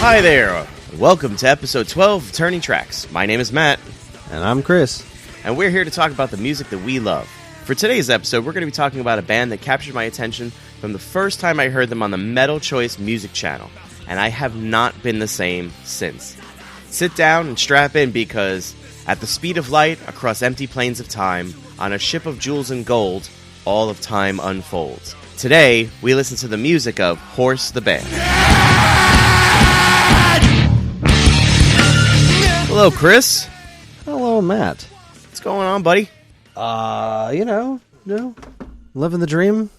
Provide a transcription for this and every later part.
Hi there. Welcome to episode 12 of Turning Tracks. My name is Matt. And I'm Chris. And we're here to talk about the music that we love. For today's episode, we're going to be talking about a band that captured my attention from the first time I heard them on the Metal Choice Music Channel. And I have not been the same since. Sit down and strap in because at the speed of light, across empty plains of time, on a ship of jewels and gold, all of time unfolds. Today, we listen to the music of Horse the Band. Hello, Chris. Hello, Matt. What's going on, buddy? Living the dream.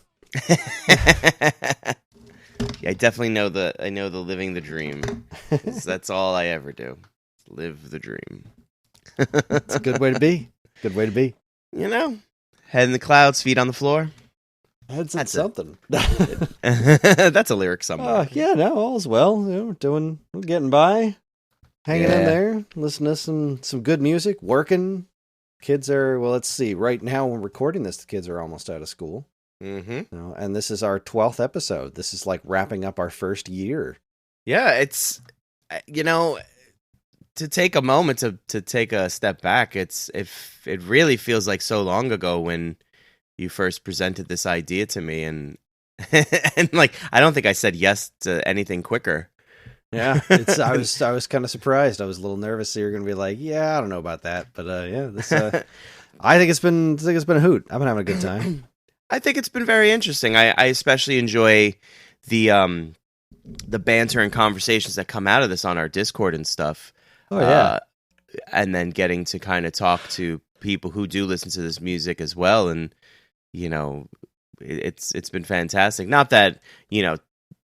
Yeah, I definitely know the living the dream. That's all I ever do. Live the dream. It's a good way to be. Good way to be. You know, head in the clouds, feet on the floor. That's something. That's a lyric somewhere. All's well. We're getting by. Hanging in there, listening to some good music, working. Kids are, let's see, right now when we're recording this, the kids are almost out of school. Mm-hmm. And this is our 12th episode. This is like wrapping up our first year. Yeah, it's, to take a moment to take a step back, it really feels like so long ago when you first presented this idea to me. And, and like, I don't think I said yes to anything quicker. Yeah, I was kind of surprised. I was a little nervous that you were going to be like, yeah, I don't know about that, but I think it's been a hoot. I've been having a good time. I think it's been very interesting. I especially enjoy the banter and conversations that come out of this on our Discord and stuff. Oh yeah, and then getting to kind of talk to people who do listen to this music as well, and it's been fantastic. Not that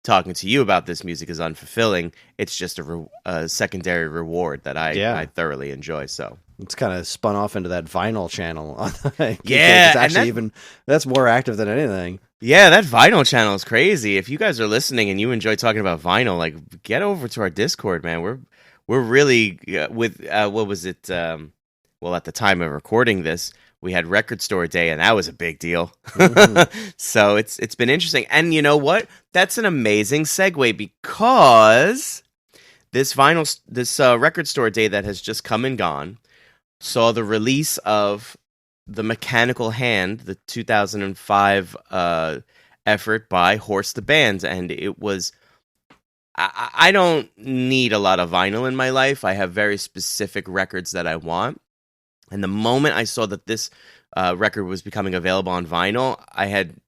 talking to you about this music is unfulfilling. It's just a secondary reward that I thoroughly enjoy. So it's kind of spun off into that vinyl channel. Yeah, it's actually that's more active than anything. Yeah, that vinyl channel is crazy. If you guys are listening and you enjoy talking about vinyl, like get over to our Discord, man. We're really with what was it? Well, at the time of recording this, we had Record Store Day, and that was a big deal. Mm-hmm. So it's been interesting. And you know what? That's an amazing segue because this Record Store Day that has just come and gone saw the release of The Mechanical Hand, the 2005 effort by Horse the Band. And it was... I don't need a lot of vinyl in my life. I have very specific records that I want. And the moment I saw that this record was becoming available on vinyl, I had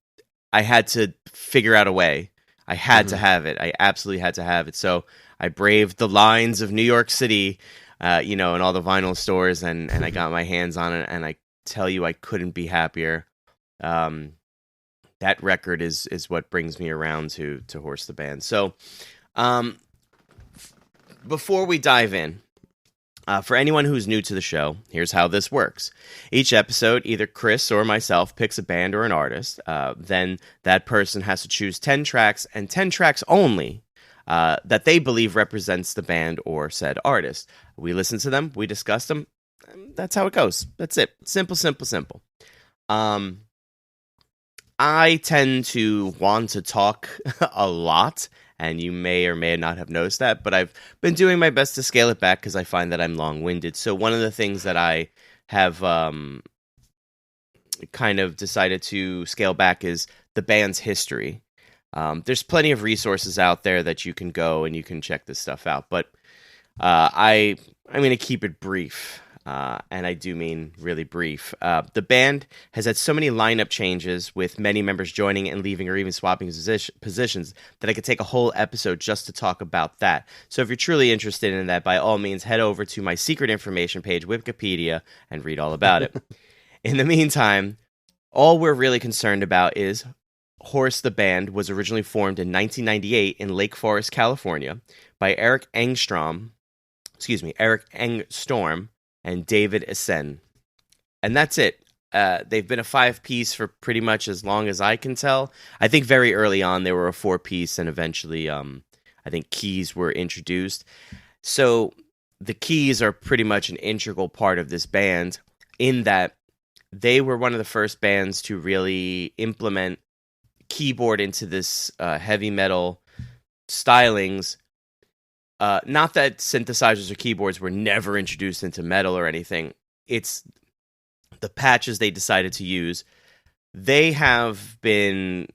to figure out a way. I had to have it. I absolutely had to have it. So I braved the lines of New York City, and all the vinyl stores, and I got my hands on it. And I tell you, I couldn't be happier. That record is what brings me around to Horse the Band. So before we dive in, for anyone who's new to the show, here's how this works. Each episode, either Chris or myself picks a band or an artist. Then that person has to choose 10 tracks, and 10 tracks only, that they believe represents the band or said artist. We listen to them, we discuss them. That's how it goes. That's it. Simple, simple, simple. I tend to want to talk a lot, and you may or may not have noticed that, but I've been doing my best to scale it back because I find that I'm long-winded. So one of the things that I have kind of decided to scale back is the band's history. There's plenty of resources out there that you can go and you can check this stuff out, but I'm going to keep it brief. And I do mean really brief. The band has had so many lineup changes with many members joining and leaving or even swapping positions that I could take a whole episode just to talk about that. So if you're truly interested in that, by all means, head over to my secret information page, Wikipedia, and read all about it. In the meantime, all we're really concerned about is Horse the Band was originally formed in 1998 in Lake Forest, California by Eric Engstorm, and David Essen. And that's it. They've been a 5-piece for pretty much as long as I can tell. I think very early on they were a 4-piece, and eventually I think keys were introduced. So the keys are pretty much an integral part of this band in that they were one of the first bands to really implement keyboard into this heavy metal stylings not that synthesizers or keyboards were never introduced into metal or anything. It's the patches they decided to use. They have been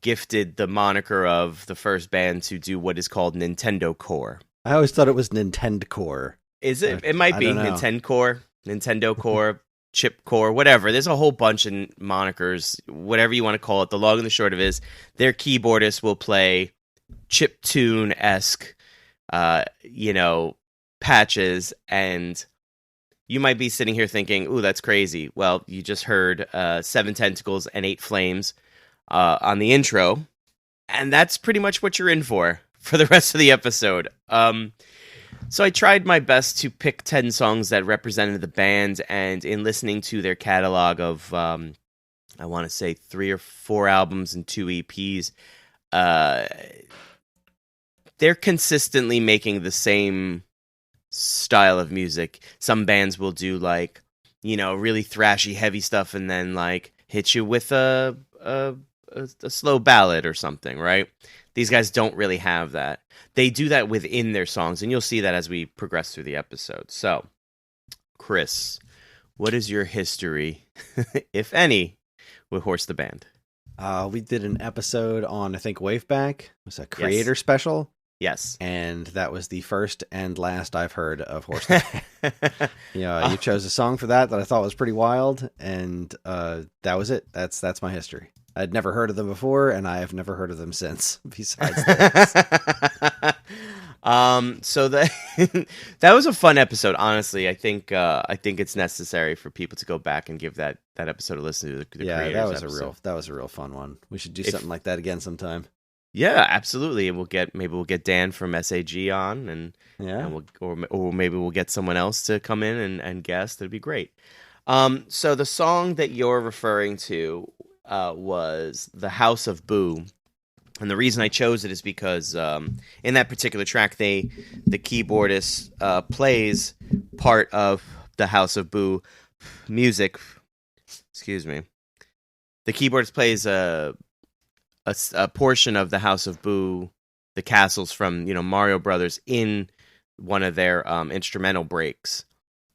gifted the moniker of the first band to do what is called Nintendo Core. I always thought it was Nintendo Core. Is it? It might be Nintendo Core, Chip Core, whatever. There's a whole bunch of monikers, whatever you want to call it. The long and the short of it is their keyboardist will play chiptune-esque, patches, and you might be sitting here thinking, ooh, that's crazy. Well, you just heard 7 Tentacles and 8 Flames on the intro, and that's pretty much what you're in for the rest of the episode. So I tried my best to pick 10 songs that represented the band, and in listening to their catalog of, I want to say 3 or 4 albums and 2 EPs, they're consistently making the same style of music. Some bands will do like, really thrashy, heavy stuff, and then like hit you with a slow ballad or something, right? These guys don't really have that. They do that within their songs, and you'll see that as we progress through the episode. So, Chris, what is your history, if any, with Horse the Band? We did an episode on, I think, Waveback. It was a creator special. Yes. And that was the first and last I've heard of Horse the Band. You chose a song for that I thought was pretty wild, and that was it. That's my history. I'd never heard of them before, and I have never heard of them since, besides this. So that was a fun episode, honestly. I think it's necessary for people to go back and give that episode a listen to the creators episode. That was a real fun one. We should do something like that again sometime. Yeah, absolutely. And maybe we'll get Dan from SAG on, and or maybe we'll get someone else to come in and guest. That'd be great. So the song that you're referring to was "The House of Boo," and the reason I chose it is because in that particular track, the keyboardist plays part of the House of Boo music. Excuse me. The keyboardist plays a portion of the House of Boo, the castles from Mario Brothers, in one of their instrumental breaks.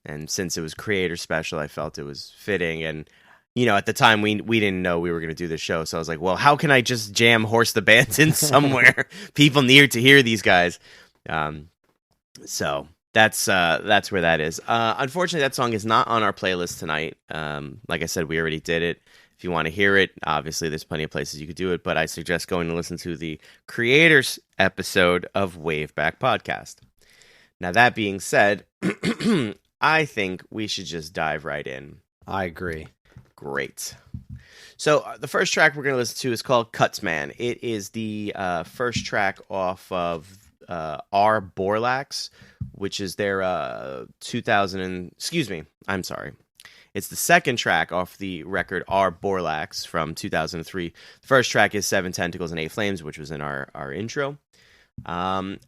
And since it was creator special, I felt it was fitting. And at the time we didn't know we were going to do this show, so I was like, well, how can I just jam Horse the Band in somewhere? People need to hear these guys. So that's where that is. Unfortunately, that song is not on our playlist tonight. Like I said, we already did it. If you want to hear it, obviously there's plenty of places you could do it, but I suggest going to listen to the creators episode of Waveback Podcast. Now, that being said, I think we should just dive right in. I agree. Great. So the first track we're going to listen to is called Cutsman. It is the first track off of R. Borlax, which is their It's the second track off the record R. Borlax from 2003. The first track is 7 Tentacles and 8 Flames, which was in our intro. And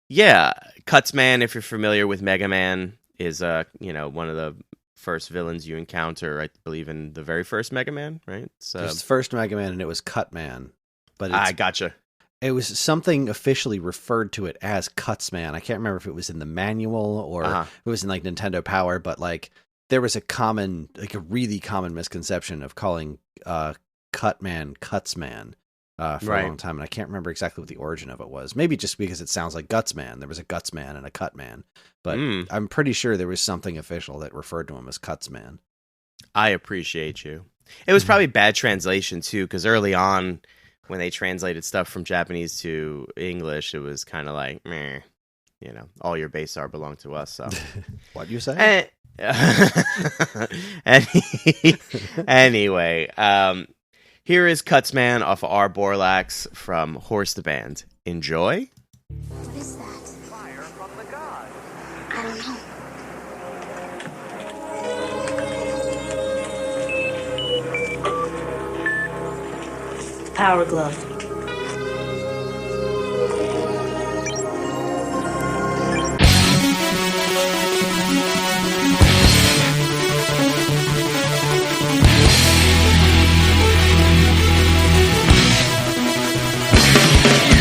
yeah, Cutsman, if you're familiar with Mega Man, is one of the first villains you encounter, I believe, in the very first Mega Man, right? It was the first Mega Man, and it was Cutman. But I gotcha. It was something officially referred to it as Cutsman. I can't remember if it was in the manual or it was in like Nintendo Power, but like there was a really common misconception of calling Cutman Cutsman for a long time, and I can't remember exactly what the origin of it was. Maybe just because it sounds like Gutsman. There was a Gutsman and a Cutman, but I'm pretty sure there was something official that referred to him as Cutsman. I appreciate you. It was probably bad translation too, because early on, when they translated stuff from Japanese to English, it was kind of like, meh, all your base art belong to us. So, what do you say? Anyway, here is Cutsman off of R. Borlax from Horse the Band. Enjoy. What is that? Fire from the gods. I don't know. Power glove.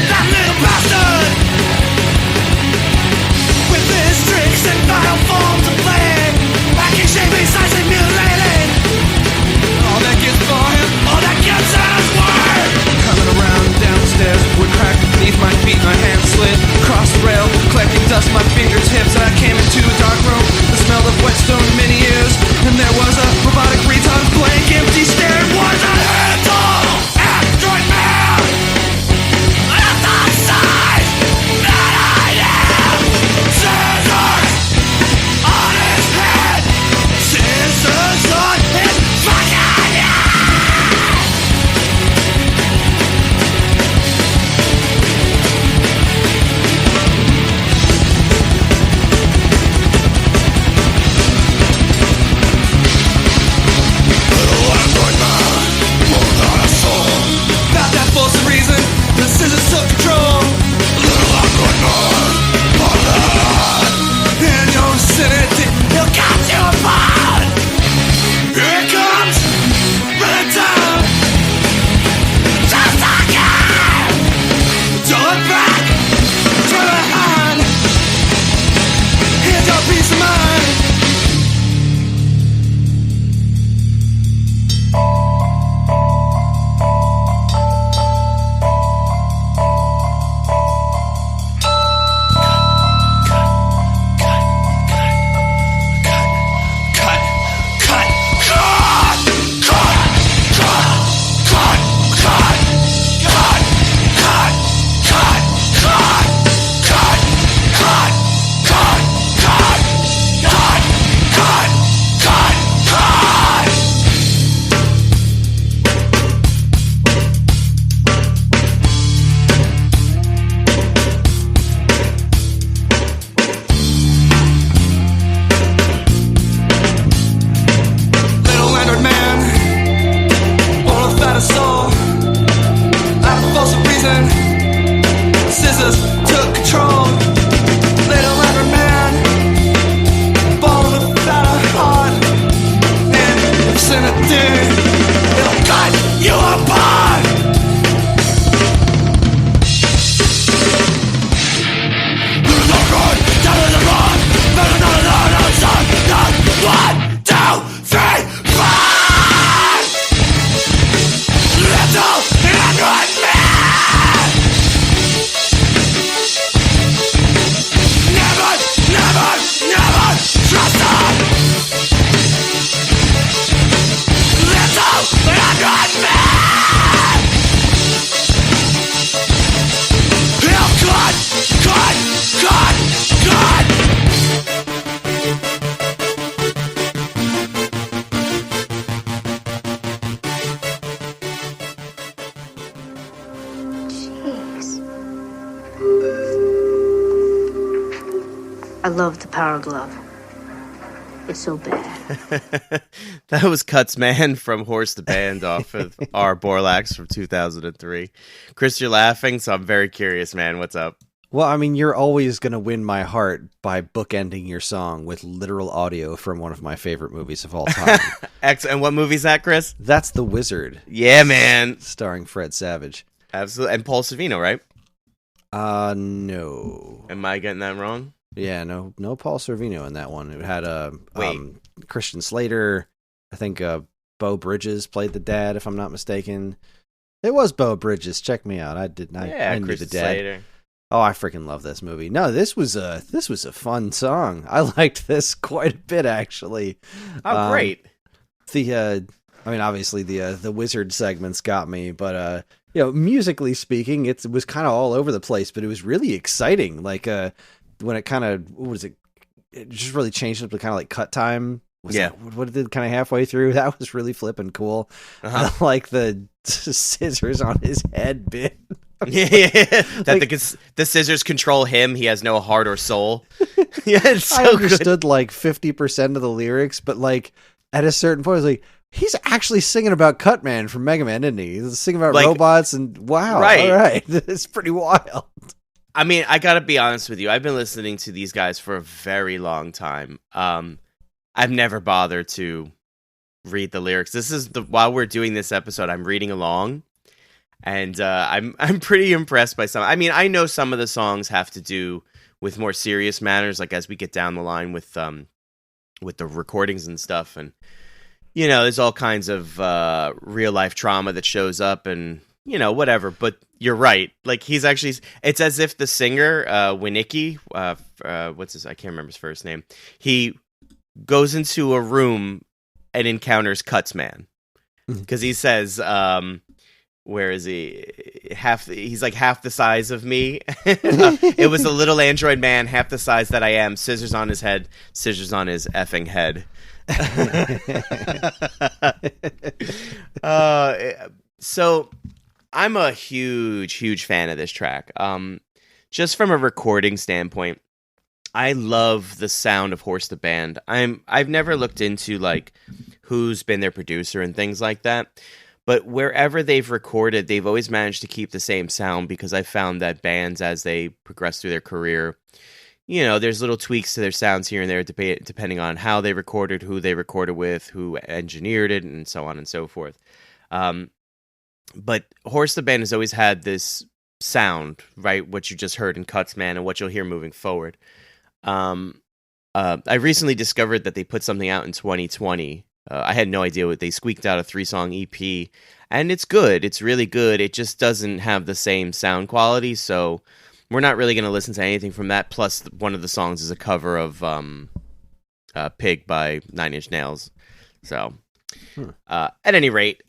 That little I love the Power Glove. It's so bad. That was Cuts Man from Horse the Band off of our Borlax from 2003. Chris, you're laughing, so I'm very curious, man. What's up? Well, I mean, you're always going to win my heart by bookending your song with literal audio from one of my favorite movies of all time. And what movie's that, Chris? That's The Wizard. Yeah, man. Starring Fred Savage. Absolutely. And Paul Savino, right? No. Am I getting that wrong? Yeah, no Paul Sorvino in that one. It had Wait. Christian Slater. I think Beau Bridges played the dad, if I'm not mistaken. It was Beau Bridges. Check me out. I knew Christian the dad. Slater. Oh, I freaking love this movie. No, this was a fun song. I liked this quite a bit, actually. Oh, great. I mean, obviously the wizard segments got me, but musically speaking, it was kind of all over the place, but it was really exciting. Like when it kind of it just really changed up to kind of like cut time. What it did kind of halfway through. That was really flipping cool. Uh-huh. Like the scissors on his head bit. Yeah. That the scissors control him. He has no heart or soul. Yeah, it's so I understood good. like 50% of the lyrics, but like at a certain point, I was like, he's actually singing about Cutman from Mega Man, isn't he? He's singing about robots and wow. Right. All right. It's pretty wild. I mean, I gotta be honest with you. I've been listening to these guys for a very long time. I've never bothered to read the lyrics. While we're doing this episode, I'm reading along, and I'm pretty impressed by some. I mean, I know some of the songs have to do with more serious matters, like as we get down the line with the recordings and stuff, and there's all kinds of real life trauma that shows up, and whatever. But you're right. Like it's as if the singer Winnicki, what's his? I can't remember his first name. He goes into a room and encounters Cuts Man because he says, "Where is he? He's like half the size of me. It was a little android man, half the size that I am. Scissors on his head, scissors on his effing head." So I'm a huge fan of this track. Just from a recording standpoint, I love the sound of Horse the Band. I've never looked into like who's been their producer and things like that, but wherever they've recorded, they've always managed to keep the same sound because I found that bands, as they progress through their career, there's little tweaks to their sounds here and there depending on how they recorded, who they recorded with, who engineered it, and so on and so forth. But Horse the Band has always had this sound, right? What you just heard in Cuts Man and what you'll hear moving forward. I recently discovered that they put something out in 2020. I had no idea what they squeaked out a 3-song EP, and it's good. It's really good. It just doesn't have the same sound quality, so we're not really going to listen to anything from that. Plus, one of the songs is a cover of Pig by Nine Inch Nails. So, at any rate,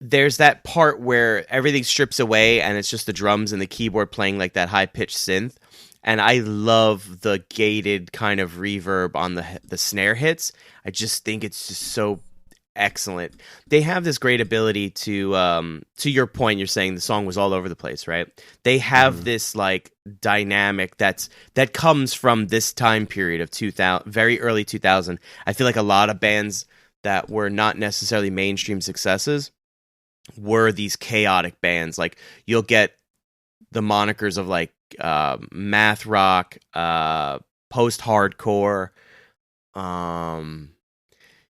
there's that part where everything strips away and it's just the drums and the keyboard playing like that high-pitched synth. And I love the gated kind of reverb on the snare hits. I just think it's just so excellent. They have this great ability to your point, you're saying the song was all over the place, right? They have this like dynamic that comes from this time period of 2000, very early 2000. I feel like a lot of bands that were not necessarily mainstream successes were these chaotic bands. Like you'll get the monikers of like math rock, post-hardcore, so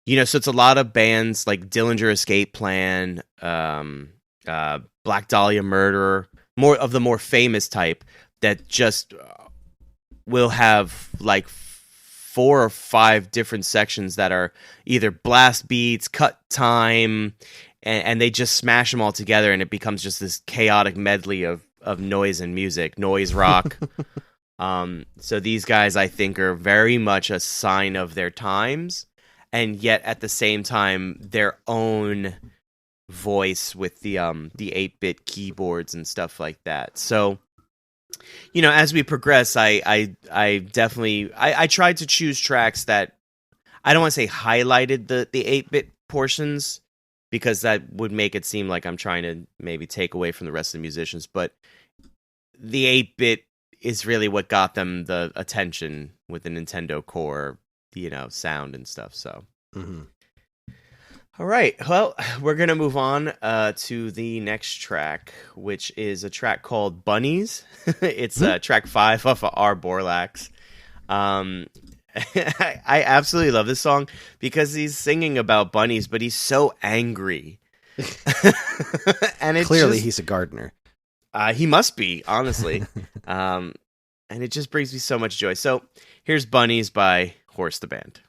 it's a lot of bands like Dillinger Escape Plan, Black Dahlia Murder, more of the more famous type that just will have like 4 or 5 different sections that are either blast beats, cut time, and they just smash them all together and it becomes just this chaotic medley of noise and music, noise rock. So these guys, I think, are very much a sign of their times, and yet at the same time, their own voice with the 8-bit keyboards and stuff like that. So, as we progress, I definitely I tried to choose tracks that I don't want to say highlighted the 8-bit portions, because that would make it seem like I'm trying to maybe take away from the rest of the musicians. But the 8-bit is really what got them the attention with the Nintendo Core, sound and stuff. So, All right. Well, we're gonna move on to the next track, which is a track called "Bunnies." It's track 5 off of Our Borlax. I absolutely love this song because he's singing about bunnies, but he's so angry. And Clearly, he's a gardener. He must be, honestly. And it just brings me so much joy. So here's Bunnies by Horse the Band.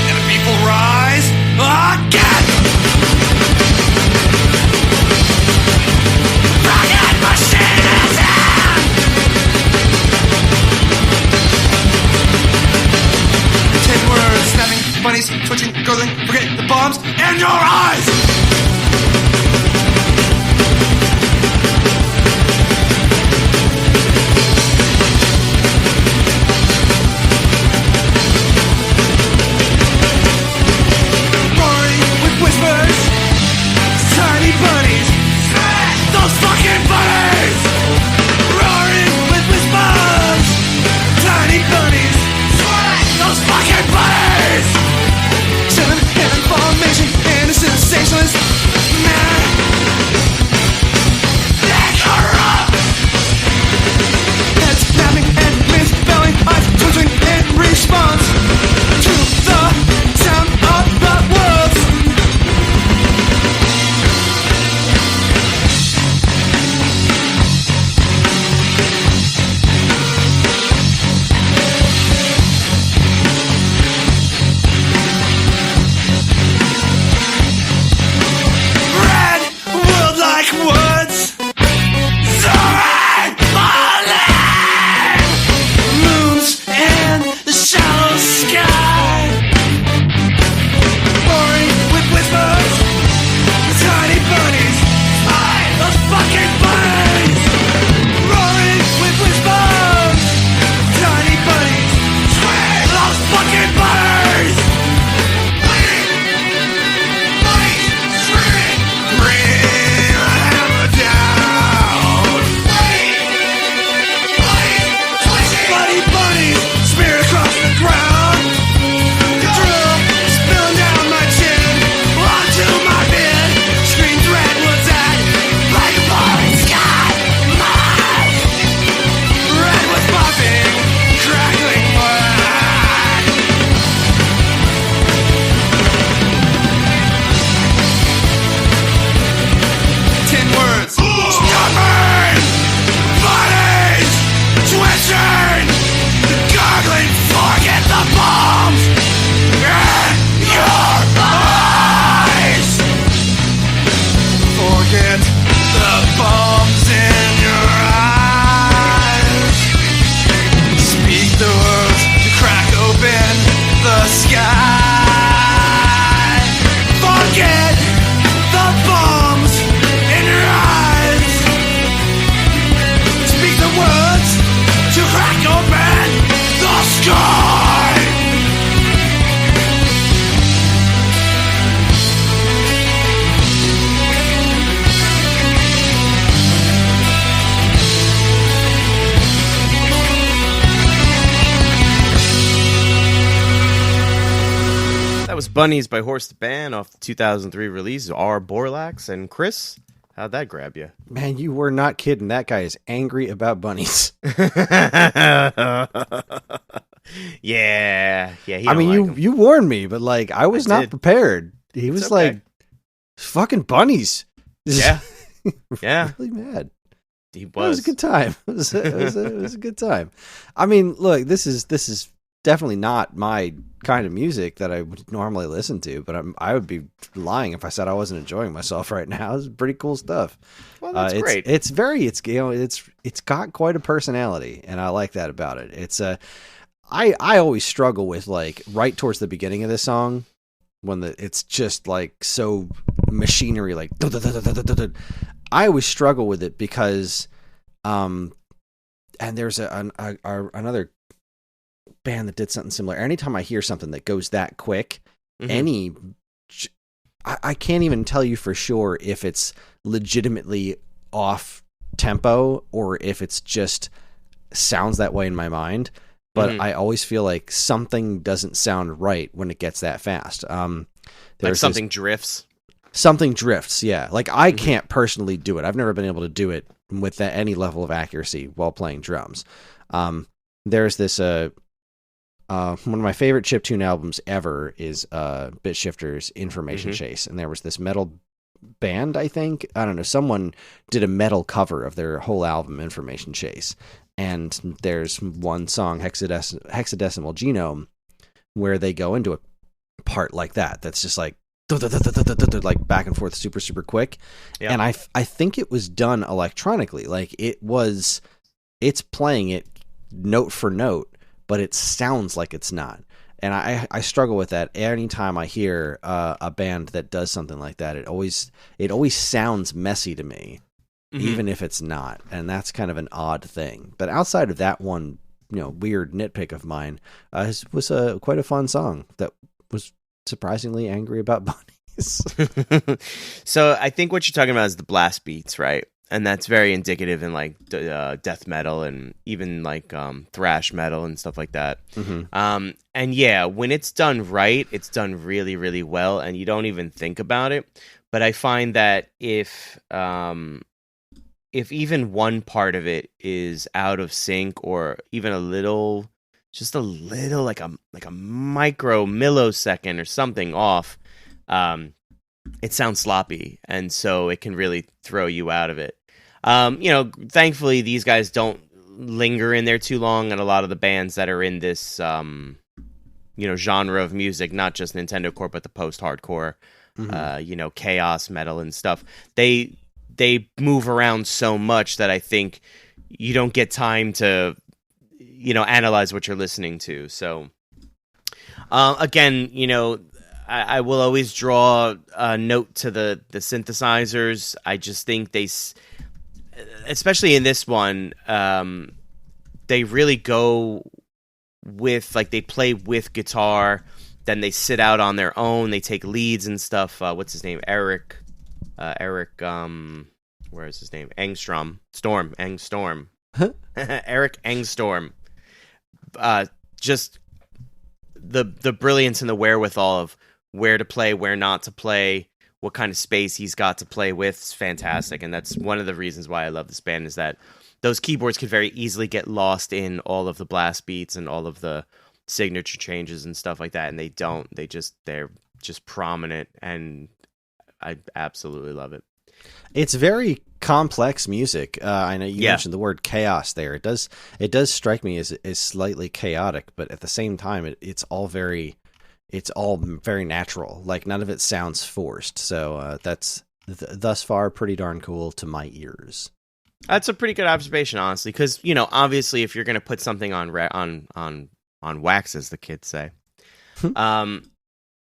And the people rise again. Rocket machine is in. 10 words, snapping, bunnies, twitching, gurgling, forget the bombs in your eyes. Roaring with whispers, tiny bunnies, smash those fucking bunnies. Roaring with whispers, tiny bunnies, smash those fucking bunnies. 7 information and a sensationalist man. They corrupt. Heads snapping and misspelling, eyes twitching in response to the sound of the words. Red world like woods. Soaring falling. Moons in the shallow sky. Roaring with whispers. Tiny bunnies. Find those fucking bunnies. Roaring with whispers. Tiny bunnies. Swing those fucking bunnies. Bring the hammer down. Bloody bunnies smeared across the ground. The drill spilling down my chin onto my beard. Screamed redwoods at like a falling sky. Redwoods popping, crackling wood. 10 words. Stubborn bodies twitching, gargling. Forget the bombs in your eyes. Forget the bombs in your eyes. Speak the words to crack open the sky. Forget the bombs in your eyes. Speak the words to crack open the sky. That was Bunnies by Horse the Band off the 2003 release, Our Borlax. And Chris, how'd that grab you? Man, you were not kidding. That guy is angry about bunnies. Yeah. He I don't mean, like 'em. you warned me, but like I was I not did. prepared. He was okay. like, fucking bunnies. Yeah. Yeah. Really mad. He It was was. a good time. It was a good time. I mean, look, this is definitely not my kind of music that I would normally listen to, but I would be lying if I said I wasn't enjoying myself right now. It's pretty cool stuff. Well, that's great. It's got quite a personality, and I like that about it. I always struggle with like right towards the beginning of this song when it's just like so machinery, like I always struggle with it because there's another band that did something similar. Anytime I hear something that goes that quick, I can't even tell you for sure if it's legitimately off tempo or if it's just sounds that way in my mind. But I always feel like something doesn't sound right when it gets that fast. Like something drifts. Something drifts, yeah. Like I can't personally do it. I've never been able to do it with any level of accuracy while playing drums. There's this one of my favorite chiptune albums ever is Bit Shifter's Information Chase, and there was this metal band, I think, I don't know, someone did a metal cover of their whole album, Information Chase, and there's one song, Hexadecimal Genome, where they go into a part like that's just like like back and forth super super quick. Yep. And I think it was done electronically, like it's playing it note for note, but it sounds like it's not. And I struggle with that anytime I hear a band that does something like that. It always sounds messy to me, even if it's not. And that's kind of an odd thing. But outside of that one, weird nitpick of mine, was quite a fun song that was surprisingly angry about bunnies. So I think what you're talking about is the blast beats, right? And that's very indicative in like death metal and even like thrash metal and stuff like that. And yeah, when it's done right, it's done really, really well, and you don't even think about it. But I find that if even one part of it is out of sync, or even just a little, like a micro millisecond or something off, it sounds sloppy, and so it can really throw you out of it. Thankfully, these guys don't linger in there too long, and a lot of the bands that are in this, genre of music, not just Nintendo Core, but the post-hardcore, chaos metal and stuff, they move around so much that I think you don't get time to, analyze what you're listening to. So, again, I will always draw a note to the synthesizers. I just think they, especially in this one, they really go with, like, they play with guitar, then they sit out on their own, they take leads and stuff. What's his name? Eric, where is his name? Engstorm. Eric Engstorm. Just the brilliance and the wherewithal of where to play, where not to play, what kind of space he's got to play with is fantastic. And that's one of the reasons why I love this band, is that those keyboards could very easily get lost in all of the blast beats and all of the signature changes and stuff like that. And they don't. They're just prominent, and I absolutely love it. It's very complex music. I know you mentioned the word chaos there. It does strike me as slightly chaotic, but at the same time, it's all very natural. Like, none of it sounds forced. So that's thus far pretty darn cool to my ears. That's a pretty good observation, honestly, because obviously, if you're going to put something on wax, as the kids say,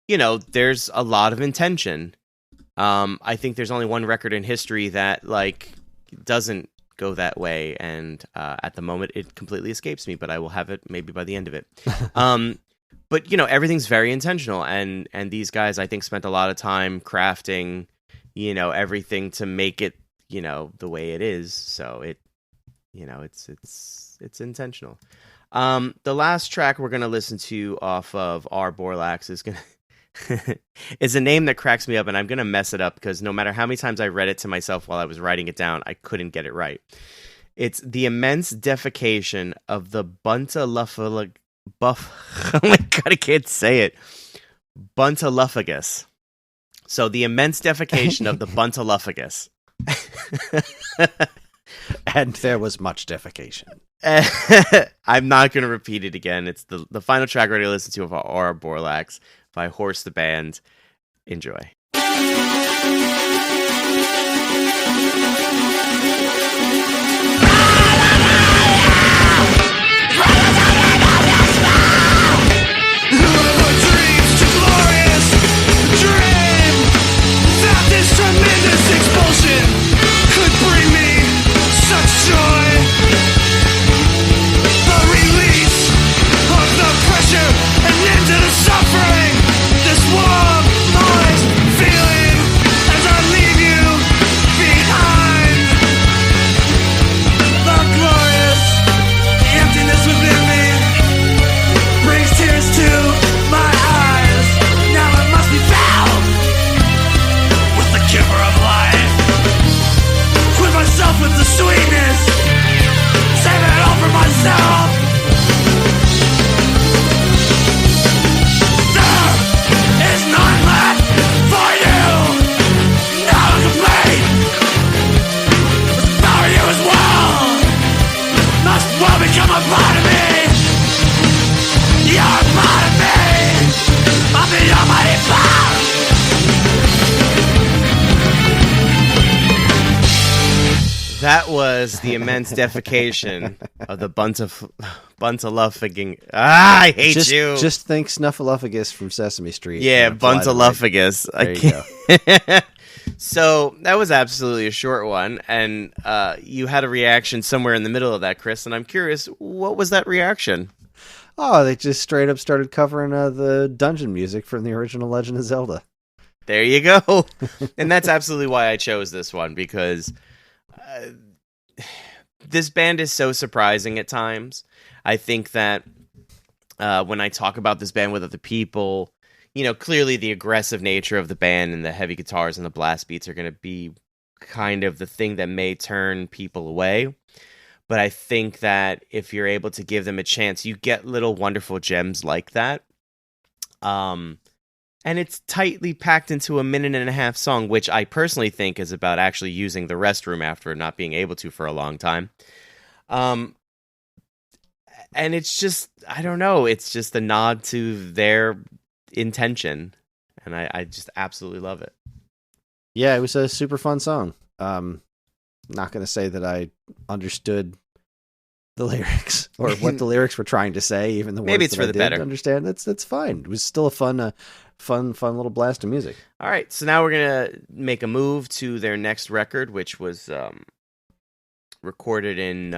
there's a lot of intention. I think there's only one record in history that doesn't go that way, and at the moment it completely escapes me, but I will have it maybe by the end of it. But everything's very intentional, and these guys, I think, spent a lot of time crafting everything to make it the way it is. So it's intentional. The last track we're gonna listen to off of our Borlax is a name that cracks me up, and I'm going to mess it up because no matter how many times I read it to myself while I was writing it down, I couldn't get it right. It's the immense defecation of the Buntaluffagus. Oh my God, I can't say it. Buntaluffagus. So the immense defecation of the Buntaluffagus. And there was much defecation. I'm not going to repeat it again. It's the final track we're going to listen to of our Borlax by Horse the Band. Enjoy. Tremendous expulsion could bring me such joy. myself. There is none left for you. Now I'm complete. Without you as well. Must well become a part of me. You're a part of me. I'm the almighty power. That was the immense defecation of the Buntalophaging. I hate you. Just think Snuffleupagus from Sesame Street. Yeah, and apply the right- Buntalophagus. There you go. So that was absolutely a short one, and you had a reaction somewhere in the middle of that, Chris, and I'm curious, what was that reaction? Oh, they just straight up started covering the dungeon music from the original Legend of Zelda. There you go. And that's absolutely why I chose this one, because this band is so surprising at times. I think that when I talk about this band with other people, you know, clearly the aggressive nature of the band and the heavy guitars and the blast beats are going to be kind of the thing that may turn people away. But I think that if you're able to give them a chance, you get little wonderful gems like that. And it's tightly packed into a 1.5-minute song, which I personally think is about actually using the restroom after not being able to for a long time. And it's just, I don't know, it's just a nod to their intention. And I just absolutely love it. Yeah, it was a super fun song. Not going to say that I understood the lyrics or what the lyrics were trying to say, even the Maybe words it's that for I the did better. understand. That's fine. It was still a fun little blast of music. All right, so now we're going to make a move to their next record, which was recorded in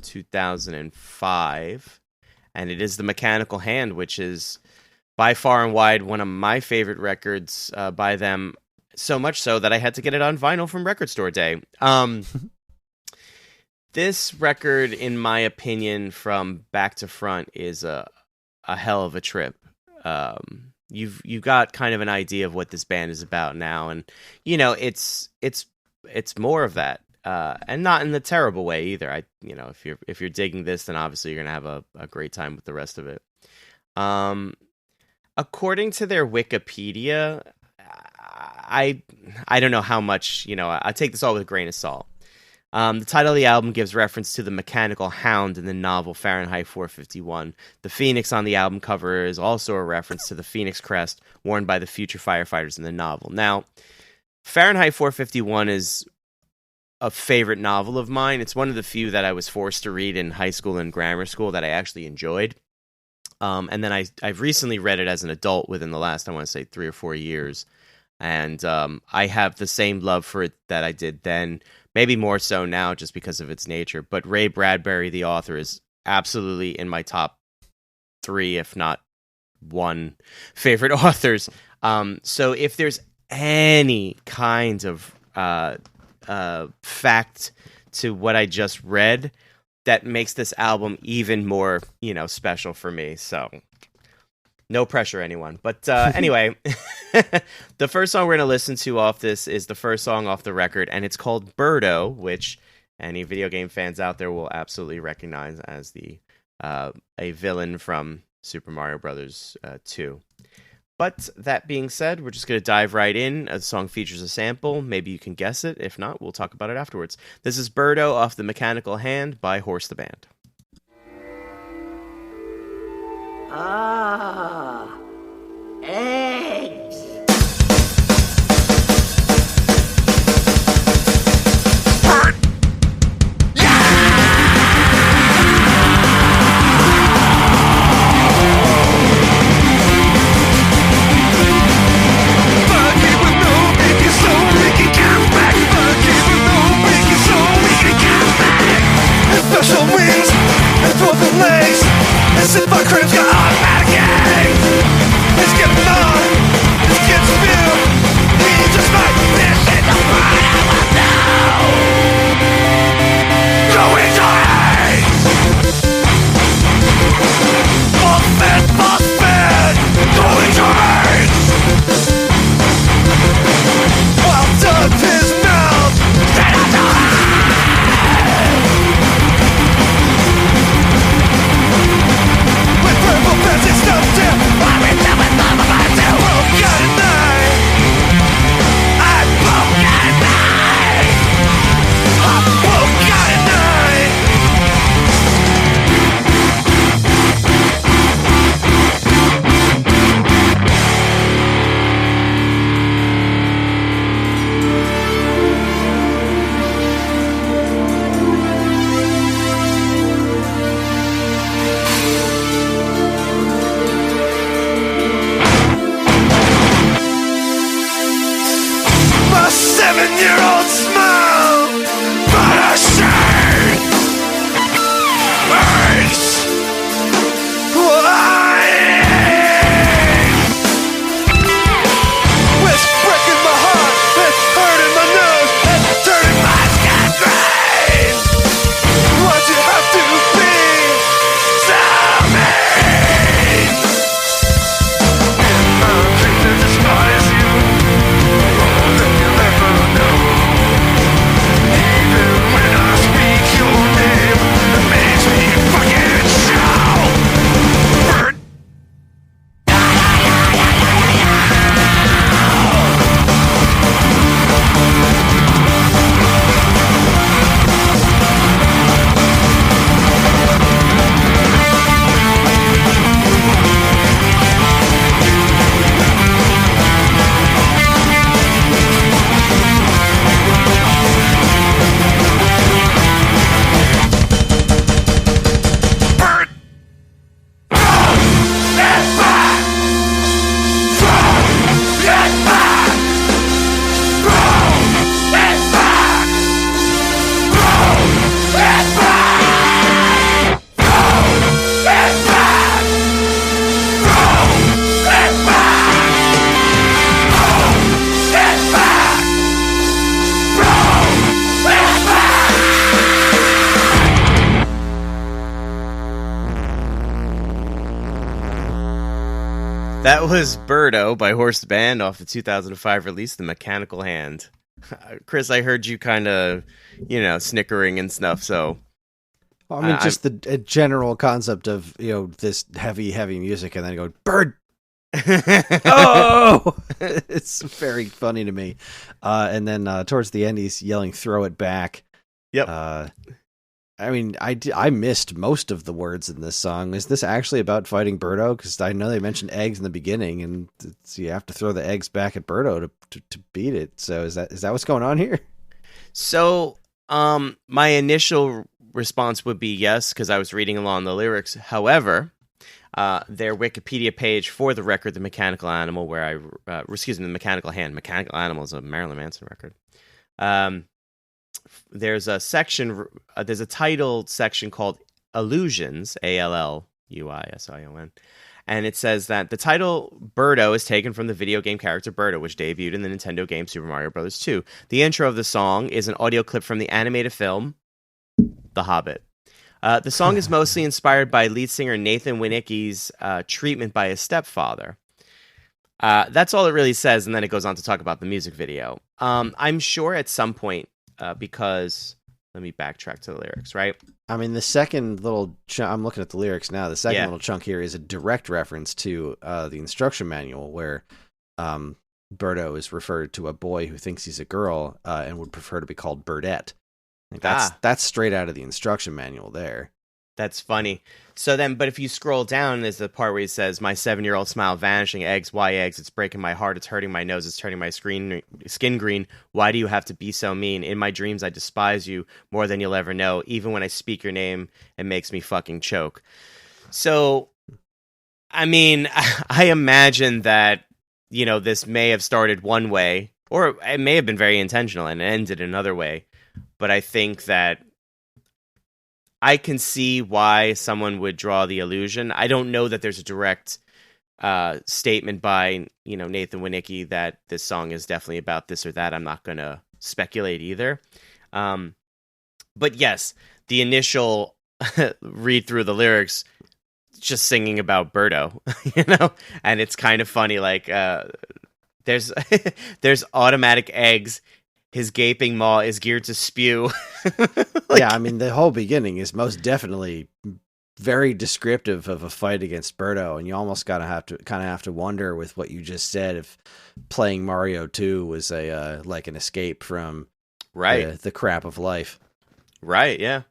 2005, and it is The Mechanical Hand, which is by far and wide one of my favorite records by them, so much so that I had to get it on vinyl from Record Store Day. This record, in my opinion, from back to front, is a hell of a trip. You've got kind of an idea of what this band is about now, and you know it's more of that, and not in the terrible way either. If you're digging this, then obviously you're gonna have a great time with the rest of it. According to their Wikipedia, I don't know how much, I take this all with a grain of salt. The title of the album gives reference to the mechanical hound in the novel Fahrenheit 451. The phoenix on the album cover is also a reference to the phoenix crest worn by the future firefighters in the novel. Now, Fahrenheit 451 is a favorite novel of mine. It's one of the few that I was forced to read in high school and grammar school that I actually enjoyed. And then I've recently read it as an adult within the last, I want to say, 3 or 4 years. And I have the same love for it that I did then, maybe more so now just because of its nature. But Ray Bradbury, the author, is absolutely in my top 3, if not 1, favorite authors. So if there's any kind of fact to what I just read, that makes this album even more, special for me. So no pressure, anyone. But anyway, the first song we're going to listen to off this is the first song off the record, and it's called Birdo, which any video game fans out there will absolutely recognize as a villain from Super Mario Brothers 2. But that being said, we're just going to dive right in. The song features a sample. Maybe you can guess it. If not, we'll talk about it afterwards. This is Birdo off The Mechanical Hand by Horse the Band. Ah, eggs. Special wings and broken legs, as if our crims got automatic aim. Let's get on, let's get spilled. We just like this in the world I will know. Go into haze. Buffet, go into haze. While up his mouth, get out the That was Birdo by Horse the Band off the 2005 release, The Mechanical Hand. Chris, I heard you kind of, snickering and stuff, so... I mean, just the general concept of, this heavy, heavy music and then go, bird! Oh! It's very funny to me. And then towards the end, he's yelling, throw it back. Yep. I mean, I missed most of the words in this song. Is this actually about fighting Birdo? Because I know they mentioned eggs in the beginning, and you have to throw the eggs back at Birdo to beat it. So is that what's going on here? So, my initial response would be yes, because I was reading along the lyrics. However, their Wikipedia page for the record, The Mechanical Animal, The Mechanical Hand. Mechanical Animal is a Marilyn Manson record. There's a section, there's a titled section called Allusions, Alluision, and it says that the title Birdo is taken from the video game character Birdo, which debuted in the Nintendo game Super Mario Bros. 2. The intro of the song is an audio clip from the animated film The Hobbit. The song is mostly inspired by lead singer Nathan Winicki's treatment by his stepfather. That's all it really says, and then it goes on to talk about the music video. I'm sure at some point, because let me backtrack to the lyrics, right? I mean, the second little I'm looking at the lyrics now. The second little chunk here is a direct reference to the instruction manual where Birdo is referred to a boy who thinks he's a girl and would prefer to be called Birdette. Like that's straight out of the instruction manual there. That's funny. So then, but if you scroll down, there's the part where he says, my 7-year-old smile vanishing, eggs, why eggs? It's breaking my heart, it's hurting my nose, it's turning my skin green. Why do you have to be so mean? In my dreams, I despise you more than you'll ever know. Even when I speak your name, it makes me fucking choke. So, I mean, I imagine that, this may have started one way, or it may have been very intentional and ended another way. But I think that I can see why someone would draw the illusion. I don't know that there's a direct statement by, Nathan Winicki that this song is definitely about this or that. I'm not going to speculate either. But yes, the initial read through the lyrics, just singing about Birdo, and it's kind of funny. Like there's automatic eggs. His gaping maw is geared to spew. Yeah, I mean, the whole beginning is most definitely very descriptive of a fight against Birdo, and you almost have to wonder with what you just said if playing Mario 2 was an escape from the crap of life. Right, yeah.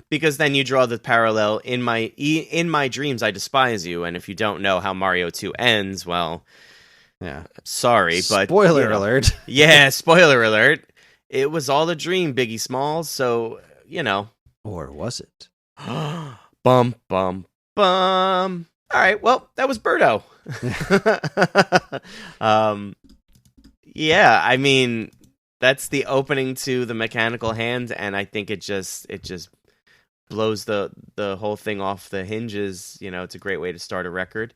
Because then you draw the parallel, in my dreams I despise you, and if you don't know how Mario 2 ends, well... Yeah. Sorry, but... Spoiler alert. Yeah, spoiler alert. It was all a dream, Biggie Smalls, so, Or was it? Bum, bum, bum. All right, well, that was Birdo. Yeah, I mean, that's the opening to The Mechanical Hand, and I think it just blows the whole thing off the hinges. It's a great way to start a record.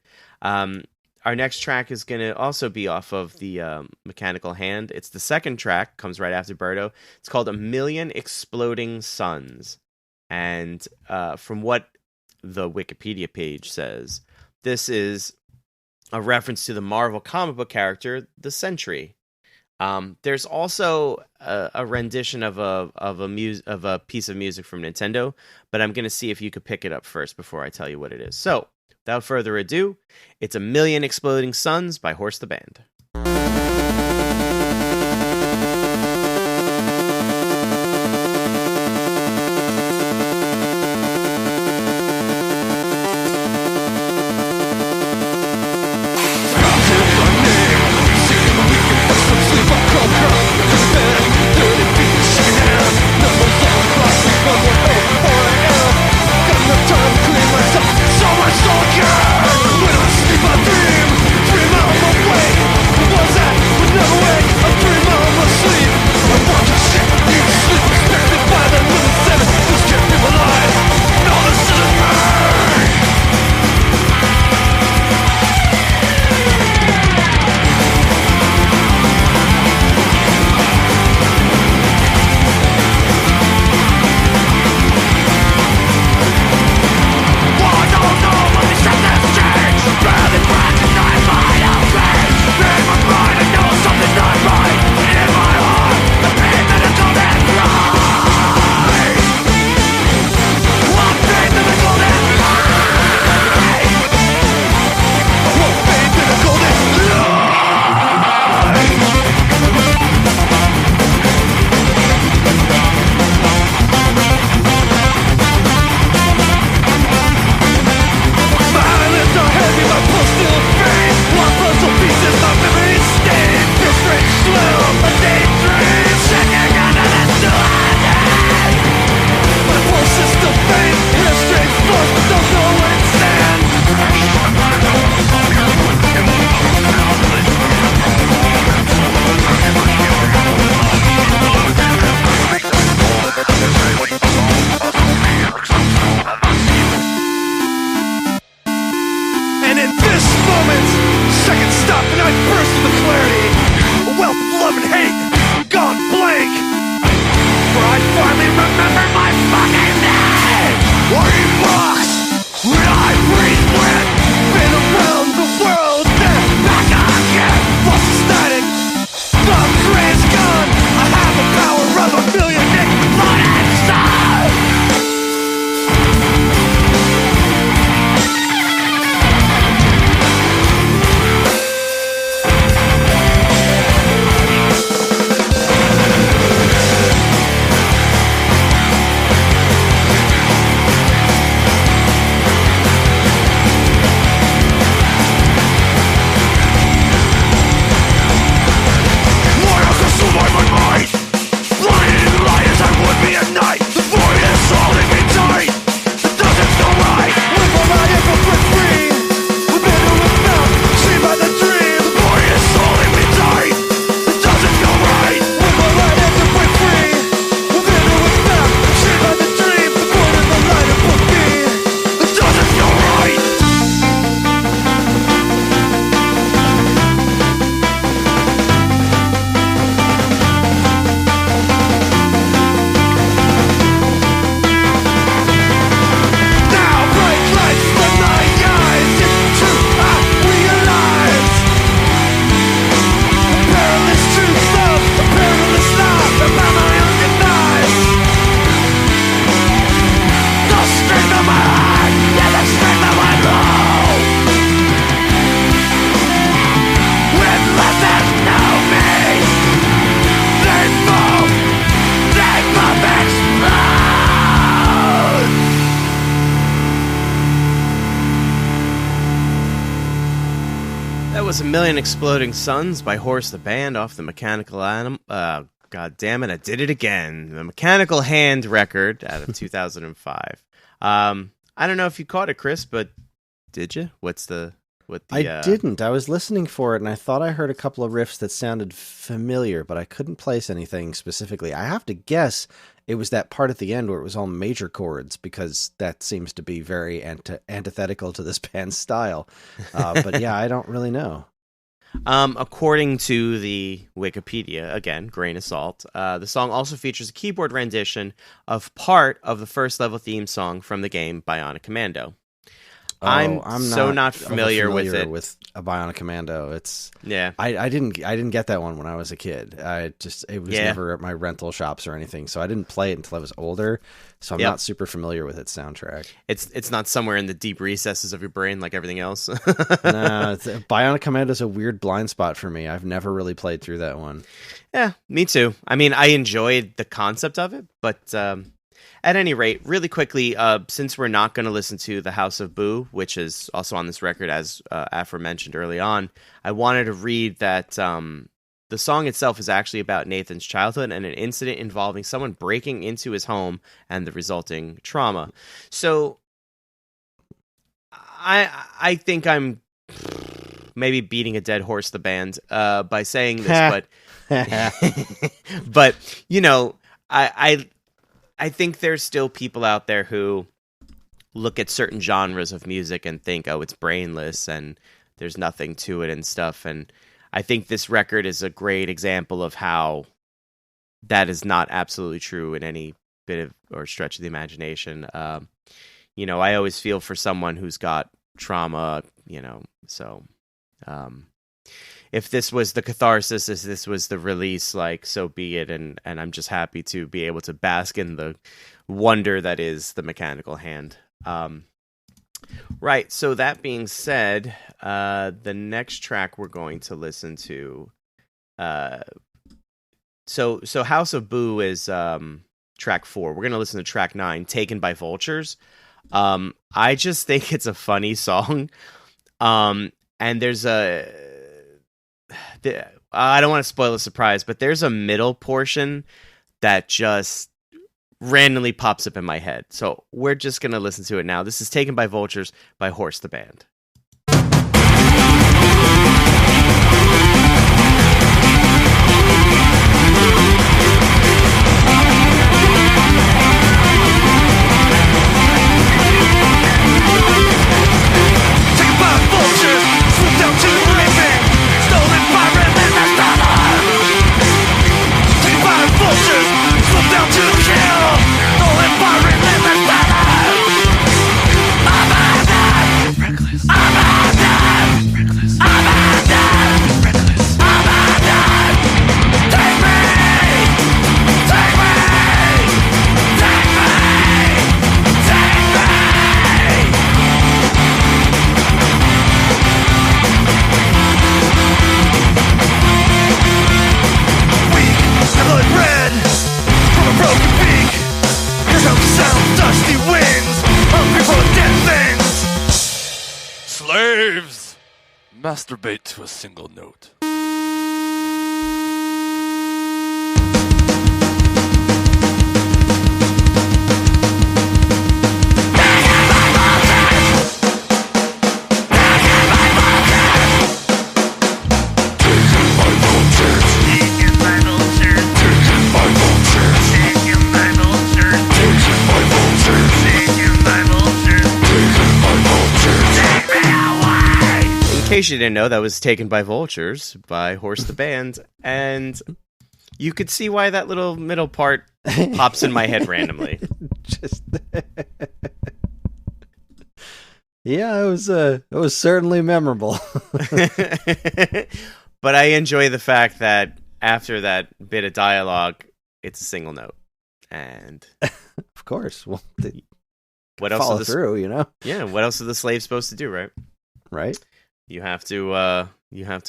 Our next track is going to also be off of the Mechanical Hand. It's the second track, comes right after Birdo. It's called A Million Exploding Suns. And from what the Wikipedia page says, this is a reference to the Marvel comic book character, the Sentry. There's also a rendition of a piece of music from Nintendo, but I'm going to see if you could pick it up first before I tell you what it is. So, without further ado, it's A Million Exploding Suns by Horse the Band. When I sleep, I dream out my way. was A Million Exploding Suns by Horse the Band off the Mechanical Animal. God damn it, I did it again. The Mechanical Hand record out of 2005. I don't know if you caught it, Chris, but did you? I didn't. I was listening for it, and I thought I heard a couple of riffs that sounded familiar, but I couldn't place anything specifically. I have to guess it was that part at the end where it was all major chords, because that seems to be very antithetical to this band's style. But yeah, I don't really know. According to the Wikipedia, again, grain of salt, the song also features a keyboard rendition of part of the first level theme song from the game Bionic Commando. I'm not familiar with it. With a Bionic Commando, yeah. I didn't get that one when I was a kid. It was never at my rental shops or anything, so I didn't play it until I was older. So I'm not super familiar with its soundtrack. It's not somewhere in the deep recesses of your brain like everything else. No, Bionic Commando is a weird blind spot for me. I've never really played through that one. Yeah, me too. I mean, I enjoyed the concept of it, but at any rate, really quickly, since we're not going to listen to The House of Boo, which is also on this record as aforementioned early on, I wanted to read that the song itself is actually about Nathan's childhood and an incident involving someone breaking into his home and the resulting trauma. So I think I'm maybe beating a dead horse, the band, by saying this, but you know, I think there's still people out there who look at certain genres of music and think, oh, it's brainless and there's nothing to it and stuff. And I think this record is a great example of how that is not absolutely true in any bit of or stretch of the imagination. You know, I always feel for someone who's got trauma, you know, so if this was the catharsis, if this was the release, like, so be it. And I'm just happy to be able to bask in the wonder that is the Mechanical Hand. Right. So that being said, the next track we're going to listen to, so House of Boo is track 4. We're going to listen to track 9, Taken by Vultures. I just think it's a funny song. And there's I don't want to spoil the surprise, but there's a middle portion that just randomly pops up in my head. So we're just going to listen to it now. This is Taken by Vultures by Horse the Band. Taken by vultures, swooped down to the living, stolen by relentless power. Taken by vultures, swooped down to kill, stolen by relentless power. Abandoned, reckless. Abandoned, reckless. Abandoned, reckless. Abandoned. Take me, take me, take me, take me. Weak and blood red from a broken beak. Here's how the sound dusty wings, hungry for dead things. Slaves! Masturbate to a single note. In case you didn't know, that was Taken by Vultures by Horse the Band, and you could see why that little middle part pops in my head randomly. Just yeah, it was certainly memorable. But I enjoy the fact that after that bit of dialogue, it's a single note, and Of course, well, what else? follow through, you know, Yeah, what else are the slaves supposed to do, right? right? You have to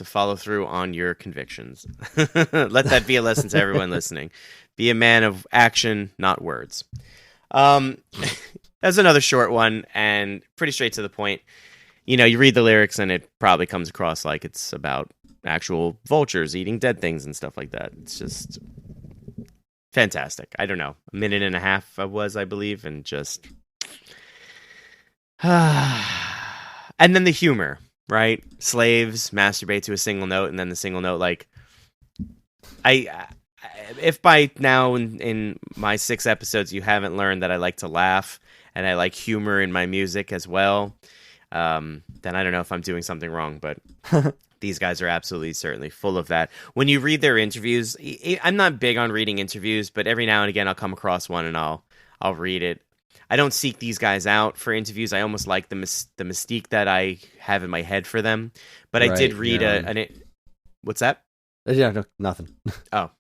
follow through on your convictions. Let that be a lesson to everyone listening. Be a man of action, not words. That's another short one and pretty straight to the point. you read the lyrics and it probably comes across like it's about actual vultures eating dead things and stuff like that. It's just fantastic. I don't know. A minute and a half I believe, and just and then the humor, right? Slaves masturbate to a single note, and then the single note, like if by now in my 6 episodes you haven't learned that I like to laugh and I like humor in my music as well, then I don't know if I'm doing something wrong, but these guys are absolutely certainly full of that. When you read their interviews, I'm not big on reading interviews, but every now and again I'll come across one and I'll read it. I don't seek these guys out for interviews. I almost like the mystique that I have in my head for them. But I did read what's that? Yeah, no, nothing. Oh.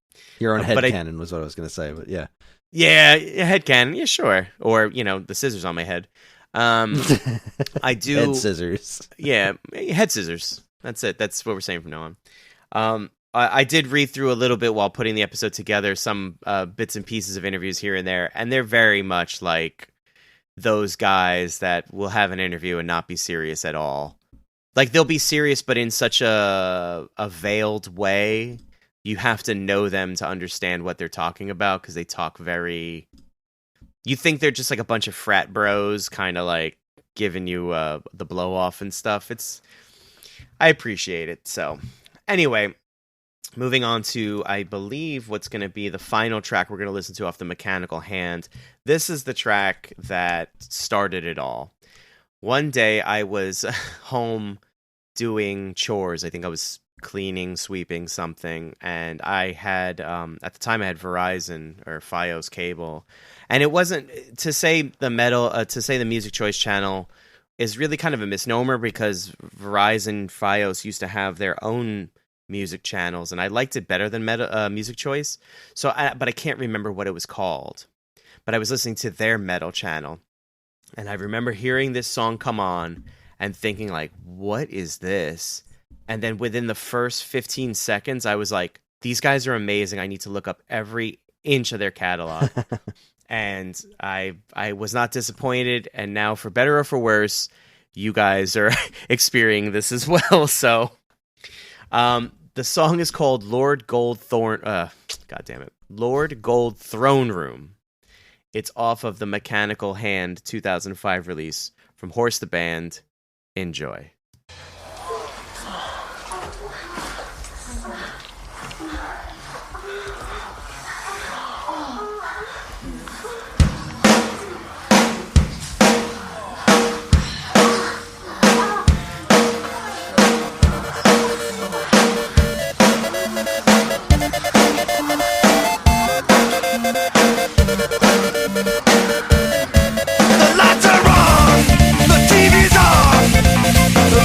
Your own headcanon was what I was going to say, but yeah. Yeah, headcanon. Yeah, sure. Or, the scissors on my head. I do... Head scissors. Yeah, head scissors. That's it. That's what we're saying from now on. I did read through a little bit while putting the episode together, some bits and pieces of interviews here and there, and they're very much like those guys that will have an interview and not be serious at all. Like, they'll be serious, but in such a veiled way. You have to know them to understand what they're talking about, because they talk very... You think they're just like a bunch of frat bros, kind of like giving you the blow-off and stuff. I appreciate it. So, anyway, moving on to, I believe, what's going to be the final track we're going to listen to off the Mechanical Hand. This is the track that started it all. One day, I was home doing chores. I think I was cleaning, sweeping, something, and I had at the time I had Verizon or Fios cable, and it wasn't to say the Music Choice channel is really kind of a misnomer, because Verizon, Fios used to have their own music channels, and I liked it better than Music Choice. But I can't remember what it was called. But I was listening to their metal channel, and I remember hearing this song come on and thinking, like, what is this? And then within the first 15 seconds, I was like, these guys are amazing. I need to look up every inch of their catalog. And I was not disappointed. And now, for better or for worse, you guys are experiencing this as well. So the song is called Lord Gold Throne Room. It's off of the Mechanical Hand 2005 release from Horse the Band. Enjoy. The lights are on, the TV's on.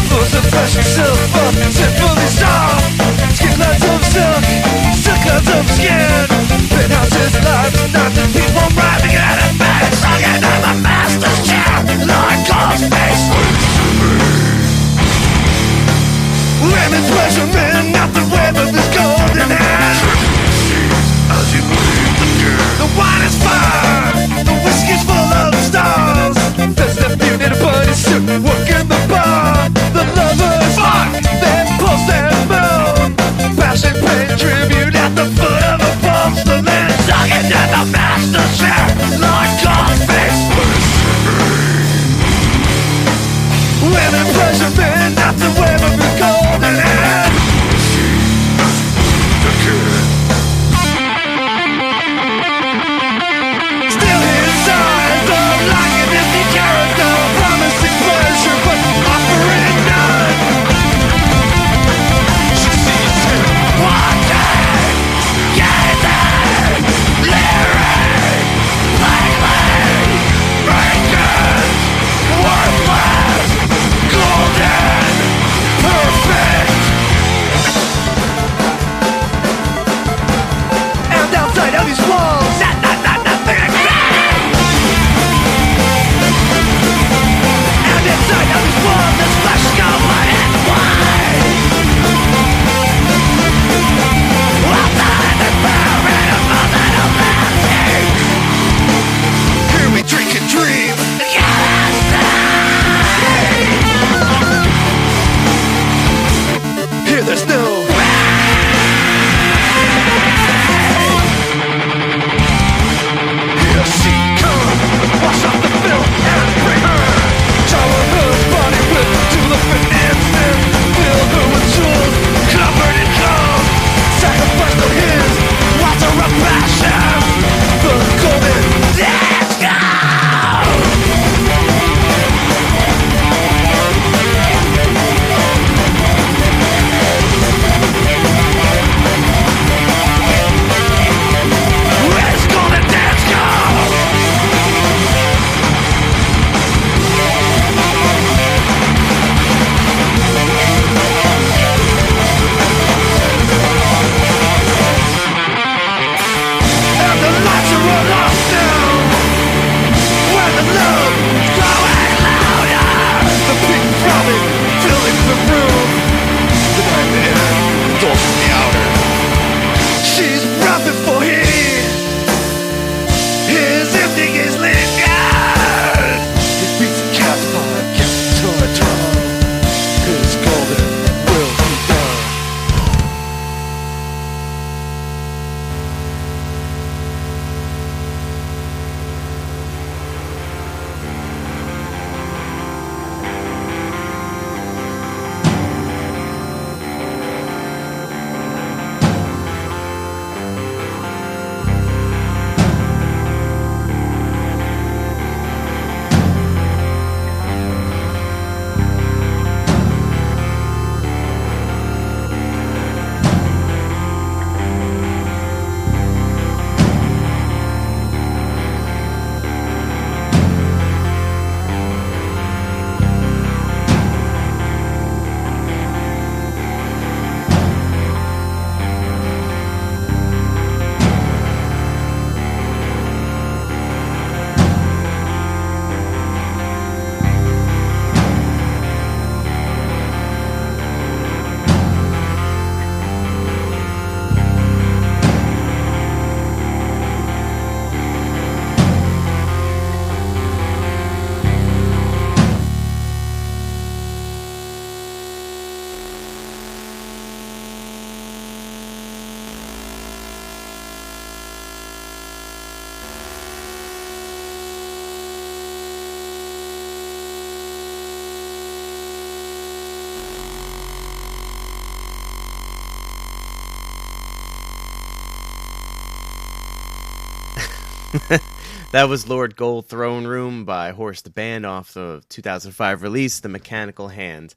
That was Lord Gold Throne Room by Horse the Band off the 2005 release, The Mechanical Hand.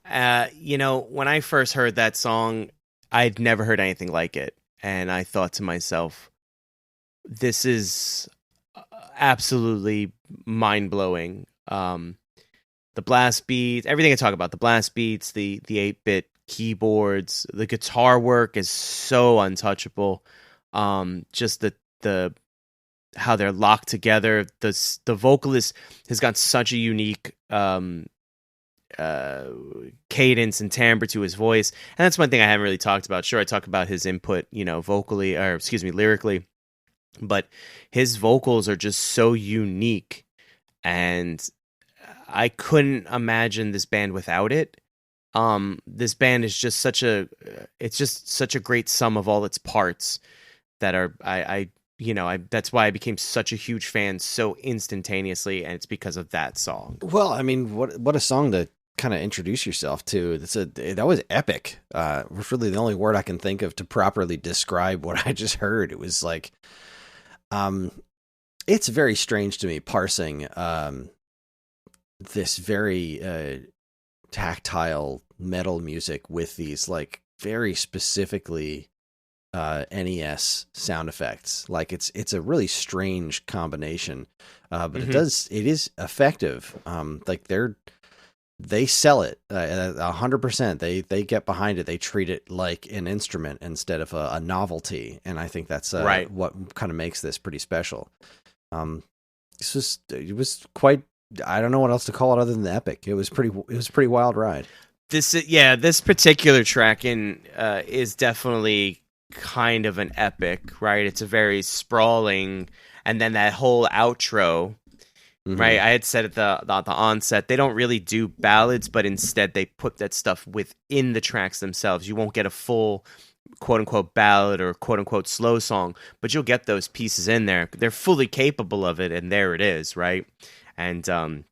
When I first heard that song, I'd never heard anything like it. And I thought to myself, this is absolutely mind-blowing. The blast beats, everything I talk about, the blast beats, the 8-bit keyboards, the guitar work is so untouchable. Just the how they're locked together. The vocalist has got such a unique cadence and timbre to his voice, and that's one thing I haven't really talked about. Sure, I talk about his input, vocally, or excuse me, lyrically, but his vocals are just so unique, and I couldn't imagine this band without it. This band is just such a great sum of all its parts that are that's why I became such a huge fan so instantaneously, and it's because of that song. Well, I mean, what a song to kind of introduce yourself to. That was epic. Was really the only word I can think of to properly describe what I just heard. It was like, it's very strange to me parsing this very tactile metal music with these like very specifically NES sound effects. Like it's a really strange combination, but it is effective. Like they sell it 100%. They get behind it. They treat it like an instrument instead of a novelty, and I think that's right. What kind of makes this pretty special. It was quite. I don't know what else to call it other than epic. It was a pretty wild ride. This particular track is definitely kind of an epic, right? It's a very sprawling, and then that whole outro, right? I had said at the onset, they don't really do ballads, but instead they put that stuff within the tracks themselves. You won't get a full quote-unquote ballad or quote-unquote slow song, but you'll get those pieces in there. They're fully capable of it, and there it is, right? And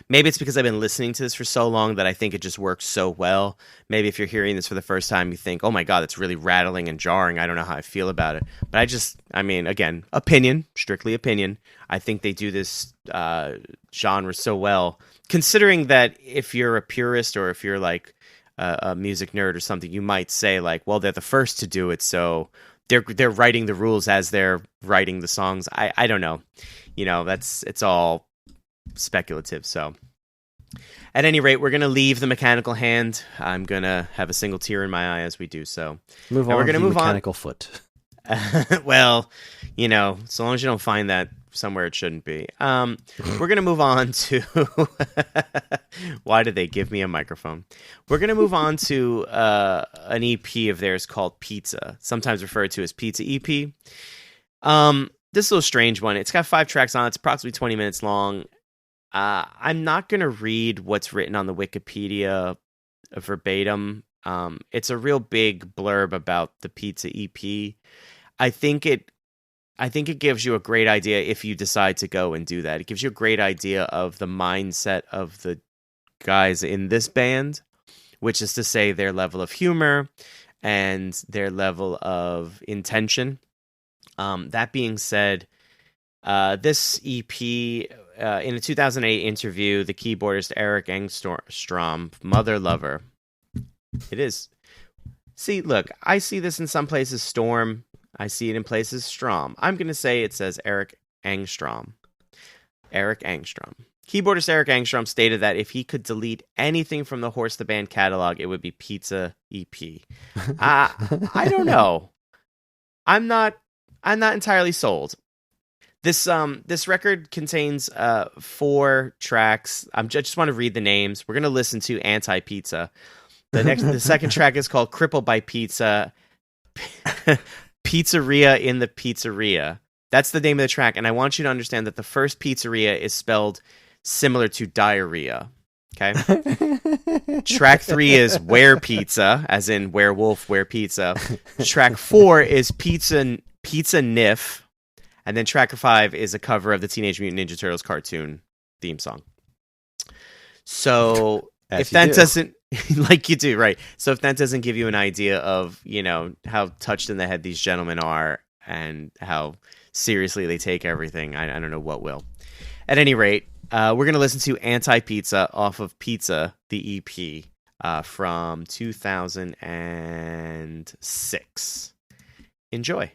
maybe it's because I've been listening to this for so long that I think it just works so well. Maybe if you're hearing this for the first time, you think, oh my God, it's really rattling and jarring. I don't know how I feel about it. But again, opinion, strictly opinion. I think they do this genre so well, considering that if you're a purist or if you're like a music nerd or something, you might say like, well, they're the first to do it, so they're writing the rules as they're writing the songs. I don't know. It's all speculative. So at any rate, we're going to leave The Mechanical Hand. I'm going to have a single tear in my eye as we do so. We're going to move Mechanical Foot. Well, so long as you don't find that somewhere it shouldn't be. We're going to move on to... Why did they give me a microphone? We're going to move on to an EP of theirs called Pizza, sometimes referred to as Pizza EP. This is a little strange one. It's got 5 tracks on it. It's approximately 20 minutes long. I'm not going to read what's written on the Wikipedia verbatim. It's a real big blurb about the Pizza EP. I think it gives you a great idea if you decide to go and do that. It gives you a great idea of the mindset of the guys in this band, which is to say their level of humor and their level of intention. That being said, this EP, in a 2008 interview, the keyboardist Eric Engstrom, Mother Lover. It is. See, look, I see this in some places Storm. I see it in places Strom. I'm going to say it says Eric Engstrom. Eric Engstrom. Keyboardist Eric Engstrom stated that if he could delete anything from the Horse the Band catalog, it would be Pizza EP. I don't know. I'm not entirely sold. This record contains 4 tracks. I just want to read the names. We're going to listen to Anti Pizza. The second track is called Crippled by Pizza. Pizzeria in the Pizzeria. That's the name of the track, and I want you to understand that the first pizzeria is spelled similar to diarrhea. Okay? Track 3 is Where Pizza, as in werewolf, where pizza. Track 4 is Pizza Niff, and then track 5 is a cover of the Teenage Mutant Ninja Turtles cartoon theme song. So if that doesn't, like you do, right? So if that doesn't give you an idea of, how touched in the head these gentlemen are and how seriously they take everything, I don't know what will. At any rate, we're going to listen to Anti-Pizza off of Pizza, the EP, from 2006. Enjoy.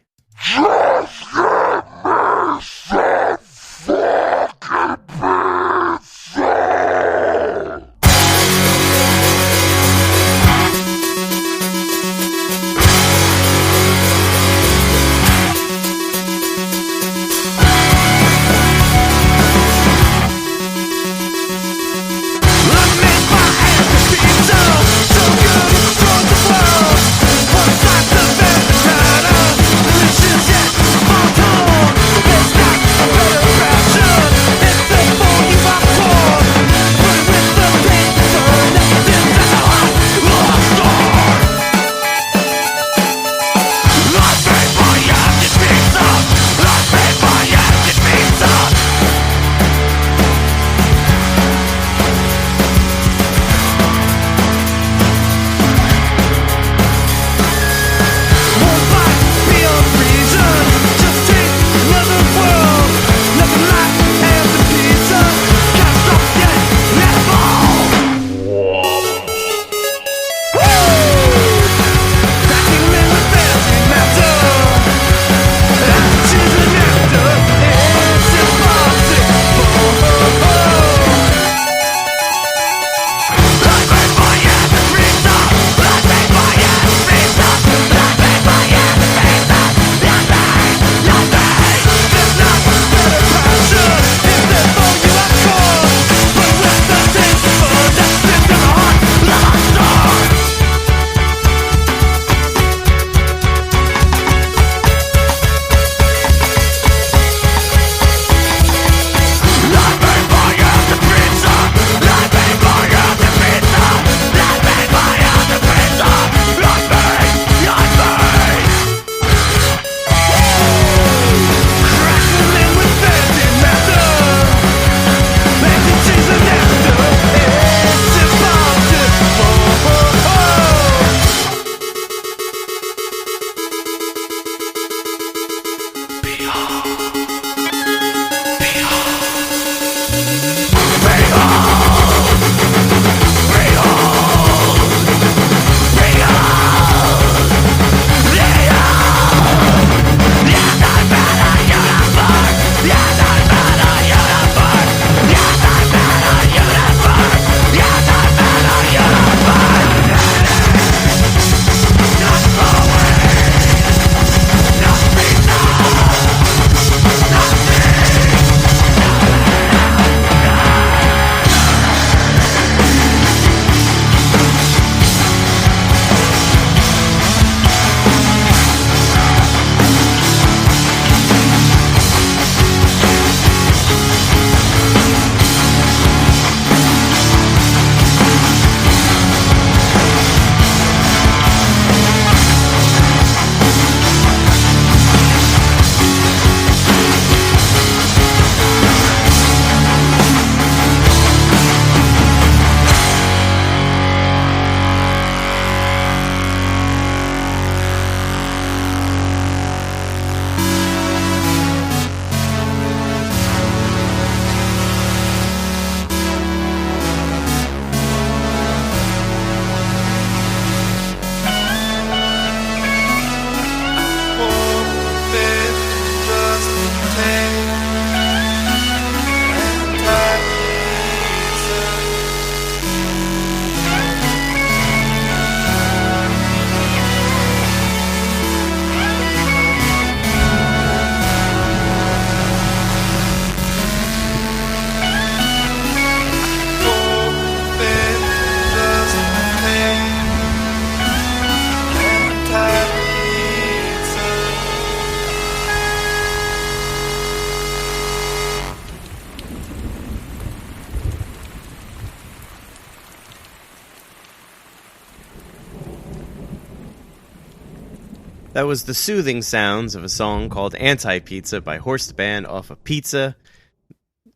That was the soothing sounds of a song called Anti-Pizza by Horst Band off of Pizza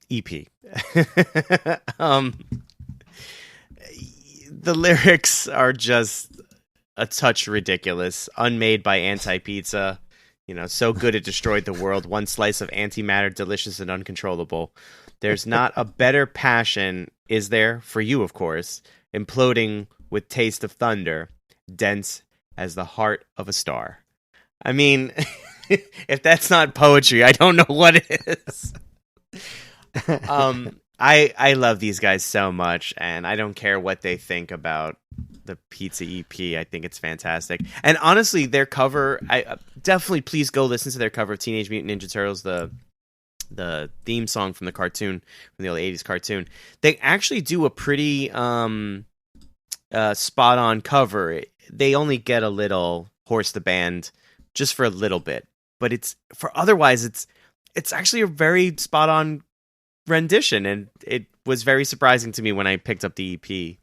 EP. The lyrics are just a touch ridiculous. Unmade by Anti-Pizza. So good it destroyed the world. One slice of antimatter, delicious and uncontrollable. There's not a better passion, is there, for you, of course, imploding with taste of thunder, dense as the heart of a star. I mean, if that's not poetry, I don't know what is. I love these guys so much, and I don't care what they think about the Pizza EP. I think it's fantastic. And honestly, their cover, I definitely please go listen to their cover of Teenage Mutant Ninja Turtles, the theme song from the cartoon, from the old 80s cartoon. They actually do a pretty spot on cover. They only get a little Horse the Band just for a little bit, but otherwise it's actually a very spot on rendition, and it was very surprising to me when I picked up the EP.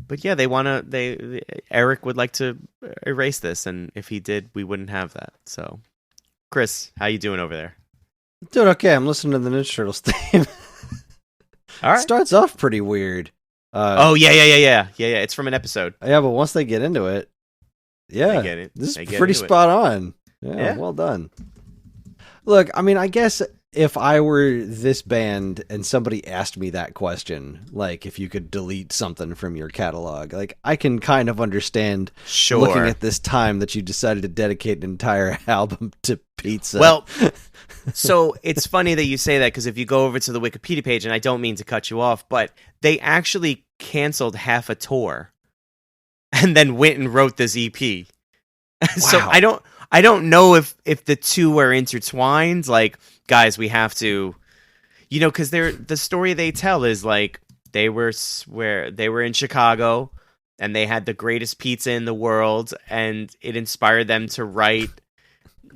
But yeah, Eric would like to erase this, and if he did, we wouldn't have that. So, Chris, how you doing over there? Doing okay. I'm listening to the Ninja Turtles theme. All right. Starts off pretty weird. Yeah. It's from an episode. Yeah, but once they get into it, yeah, this is pretty spot on. Yeah, well done. Look, I mean, I guess if I were this band and somebody asked me that question, like if you could delete something from your catalog, like I can kind of understand looking at this time that you decided to dedicate an entire album to pizza. Well, so it's funny that you say that, because if you go over to the Wikipedia page, and I don't mean to cut you off, but they actually canceled half a tour and then went and wrote this EP. Wow. So I don't know if the two are intertwined. Like, guys, we have to, because the story they tell is like they were in Chicago and they had the greatest pizza in the world, and it inspired them to write,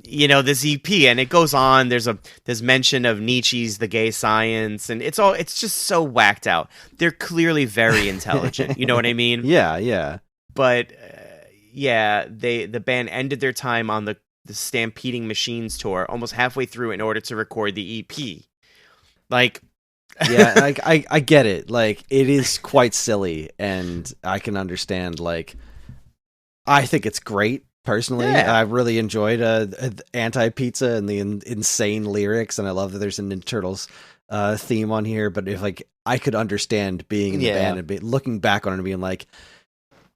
this EP. And it goes on. There's mention of Nietzsche's The Gay Science, and it's just so whacked out. They're clearly very intelligent. You know what I mean? Yeah. But the band ended their time on the Stampeding Machines tour almost halfway through in order to record the EP. Like, yeah, I get it. Like, it is quite silly, and I can understand. Like, I think it's great personally. Yeah. I really enjoyed Anti-Pizza and the insane lyrics, and I love that there's a Ninja Turtles theme on here. But if I could understand being in the band and looking back on it and being like,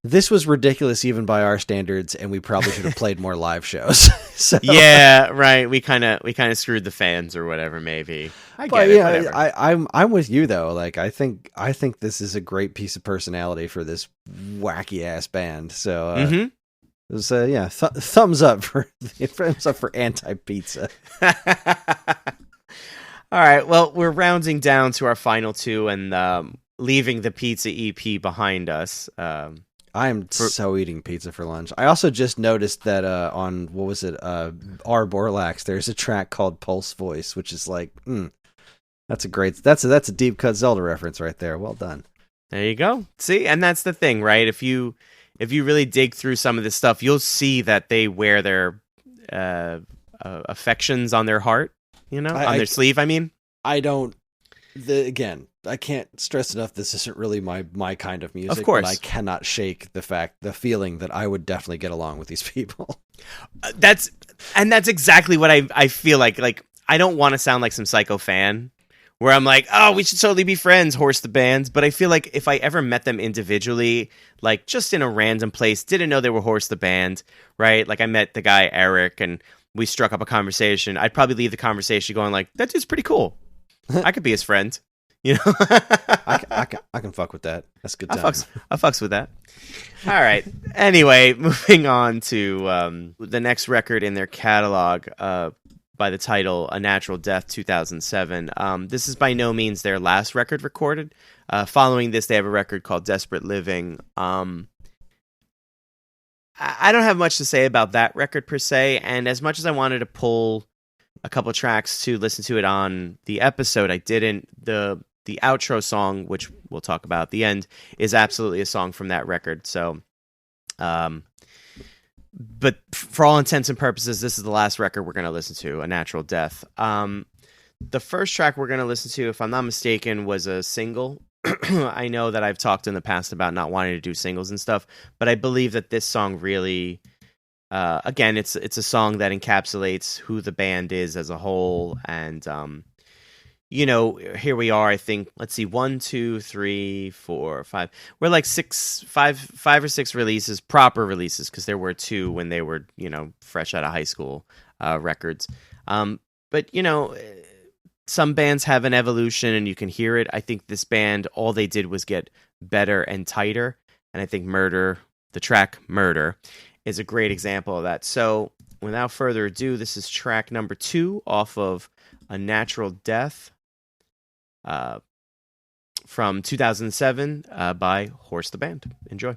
this was ridiculous even by our standards, and we probably should have played more live shows. So, yeah, right. We kind of screwed the fans or whatever. Maybe I get it. Whatever. I'm with you though. Like, I think this is a great piece of personality for this wacky ass band. So it was, thumbs up for Anti-Pizza. All right. Well, we're rounding down to our final two and leaving the Pizza EP behind us. I'm so eating pizza for lunch. I also just noticed that on, what was it, R. Borlax, there's a track called Pulse Voice, which is like, that's a deep cut Zelda reference right there. Well done. There you go. See, and that's the thing, right? If you really dig through some of this stuff, you'll see that they wear their affections on their heart, on their sleeve. I mean, I can't stress enough, this isn't really my kind of music. Of course. But I cannot shake the feeling that I would definitely get along with these people. That's exactly what I feel like. Like, I don't want to sound like some psycho fan where I'm like, oh, we should totally be friends, Horse the Band. But I feel like if I ever met them individually, like just in a random place, didn't know they were Horse the Band, right? Like, I met the guy Eric and we struck up a conversation. I'd probably leave the conversation going like, that dude's pretty cool. I could be his friend. I can fuck with that. That's good time. I fucks with that. All right. Anyway, moving on to the next record in their catalog by the title A Natural Death 2007. This is by no means their last record recorded. Following this, they have a record called Desperate Living. I don't have much to say about that record per se, and as much as I wanted to pull a couple tracks to listen to it on the episode, I didn't. The outro song, which we'll talk about at the end, is absolutely a song from that record. So, but for all intents and purposes, this is the last record we're going to listen to, A Natural Death. The first track we're going to listen to, if I'm not mistaken, was a single. I know that I've talked in the past about not wanting to do singles and stuff, but I believe that this song really again, it's a song that encapsulates who the band is as a whole, and here we are. I think, let's see, 1, 2, 3, 4, 5. We're like five or six releases, proper releases, because there were 2 when they were fresh out of high school records. But some bands have an evolution, and you can hear it. I think this band, all they did was get better and tighter, and I think the track Murder, is a great example of that. So, without further ado, this is track number 2 off of A Natural Death from 2007 by Horse the Band. Enjoy.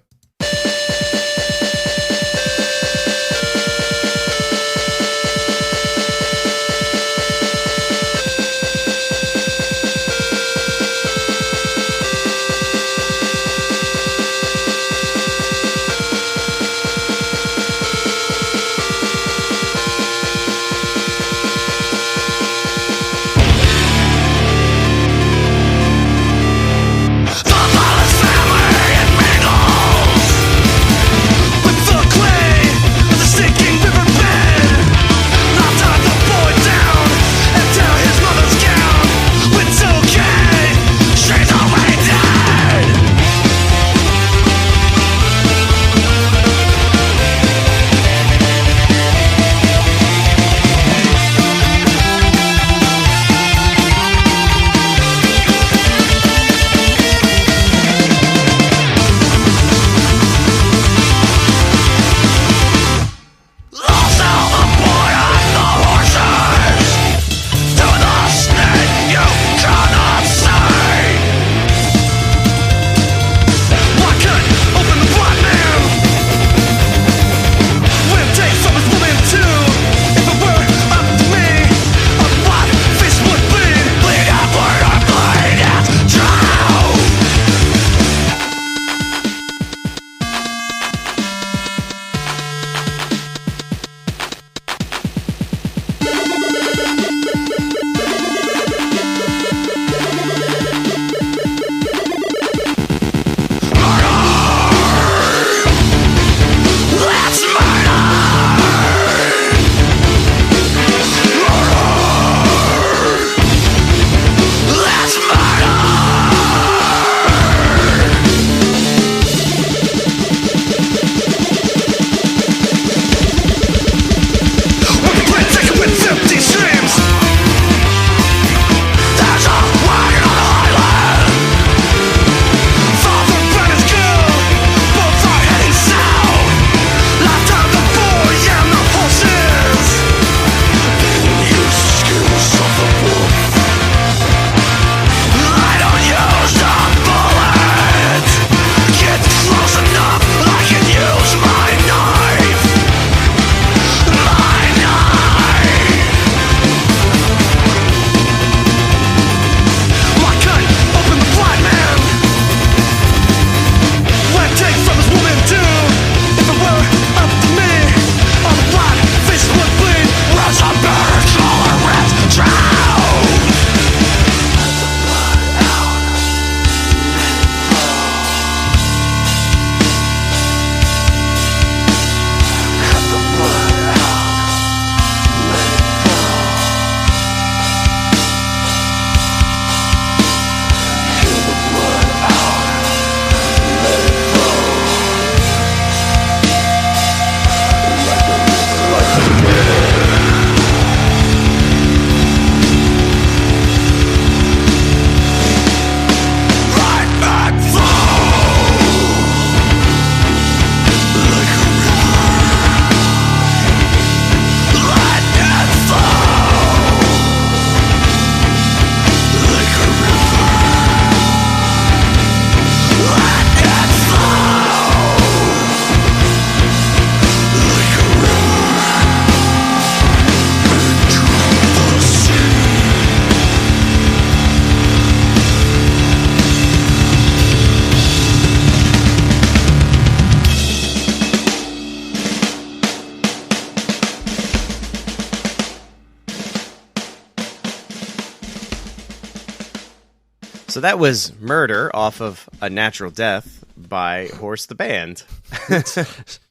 So that was Murder off of A Natural Death by Horse the Band.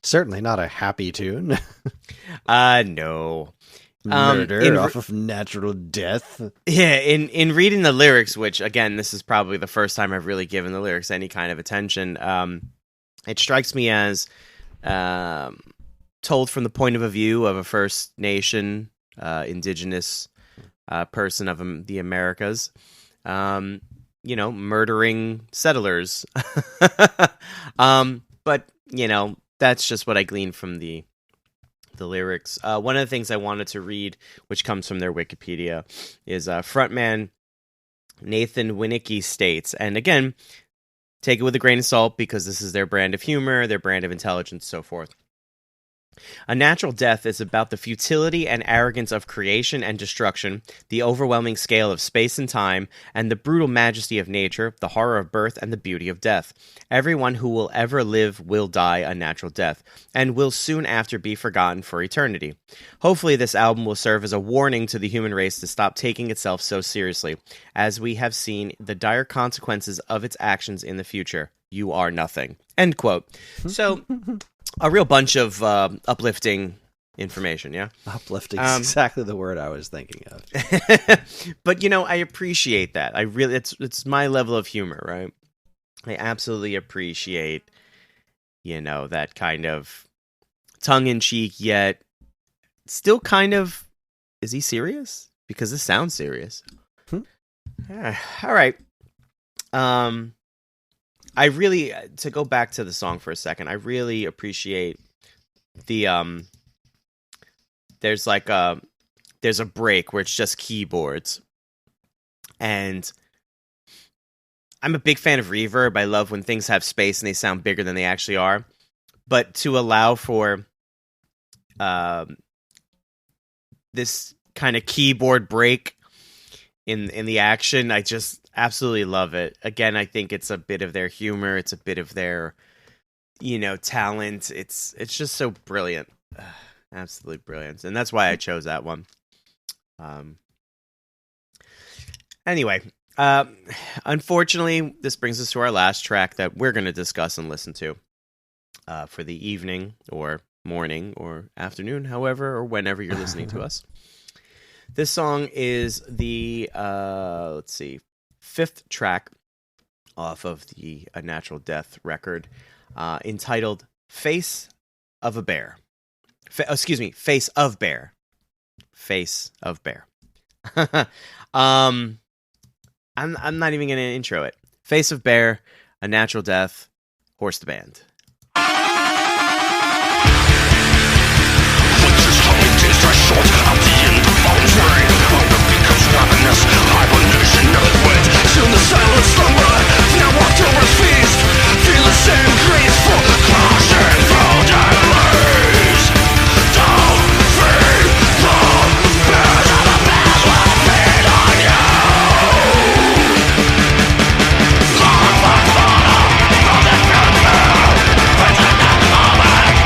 Certainly not a happy tune. No. Murder off of natural death. Yeah, in reading the lyrics, which again, this is probably the first time I've really given the lyrics any kind of attention. It strikes me as told from the point of view of a First Nation, indigenous person of the Americas. Murdering settlers. But that's just what I gleaned from the lyrics. One of the things I wanted to read, which comes from their Wikipedia, is frontman Nathan Winnicki states, and again, take it with a grain of salt because this is their brand of humor, their brand of intelligence, so forth. A natural death is about the futility and arrogance of creation and destruction, the overwhelming scale of space and time, and the brutal majesty of nature, the horror of birth, and the beauty of death. Everyone who will ever live will die a natural death, and will soon after be forgotten for eternity. Hopefully this album will serve as a warning to the human race to stop taking itself so seriously, as we have seen the dire consequences of its actions in the future. You are nothing. End quote. So... a real bunch of uplifting information, yeah? Uplifting is exactly the word I was thinking of. But, I appreciate that. It's my level of humor, right? I absolutely appreciate, that kind of tongue-in-cheek, yet still kind of, is he serious? Because this sounds serious. All right. I really, to go back to the song for a second, I really appreciate the, there's a break where it's just keyboards. And I'm a big fan of reverb. I love when things have space and they sound bigger than they actually are. But to allow for this kind of keyboard break in the action, I just absolutely love it. Again, I think it's a bit of their humor. It's a bit of their, talent. It's just so brilliant. Absolutely brilliant. And that's why I chose that one. Anyway, unfortunately, this brings us to our last track that we're going to discuss and listen to for the evening or morning or afternoon, however, or whenever you're listening to us. This song is the, fifth track off of the A Natural Death record, entitled Face of a Bear. Face of Bear. Face of Bear. I'm not even going to intro it. Face of Bear, A Natural Death, Horse the Band. Soon the silent slumber, now October's feast. Feel the same graceful caution through days. Don't feed the bears, and the bears will feed on you. Long for fodder from the future, it's a death moment.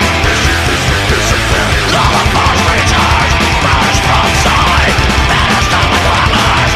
Long for return, burst from side, bears come with wonders.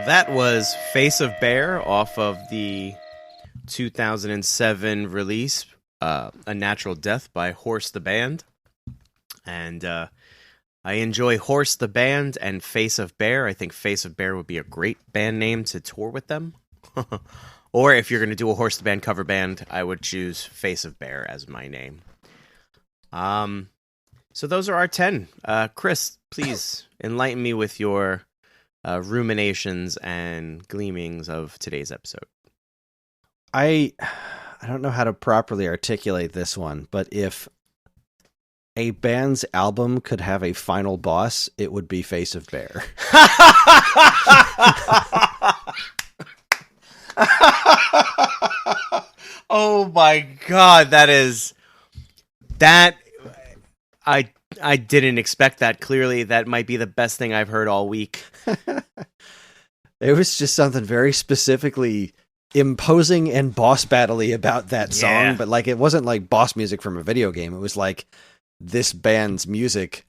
That was Face of Bear off of the 2007 release, A Natural Death by Horse the Band. And I enjoy Horse the Band and Face of Bear. I think Face of Bear would be a great band name to tour with them. Or if you're going to do a Horse the Band cover band, I would choose Face of Bear as my name. So those are our 10. Chris, please enlighten me with your ruminations and gleamings of today's episode. I don't know how to properly articulate this one, but if a band's album could have a final boss, it would be Face of Bear. Oh my god, that I didn't expect that. Clearly, that might be the best thing I've heard all week. It was just something very specifically imposing and boss battle-y about that song, Yeah. but like it wasn't like boss music from a video game. It was like this band's music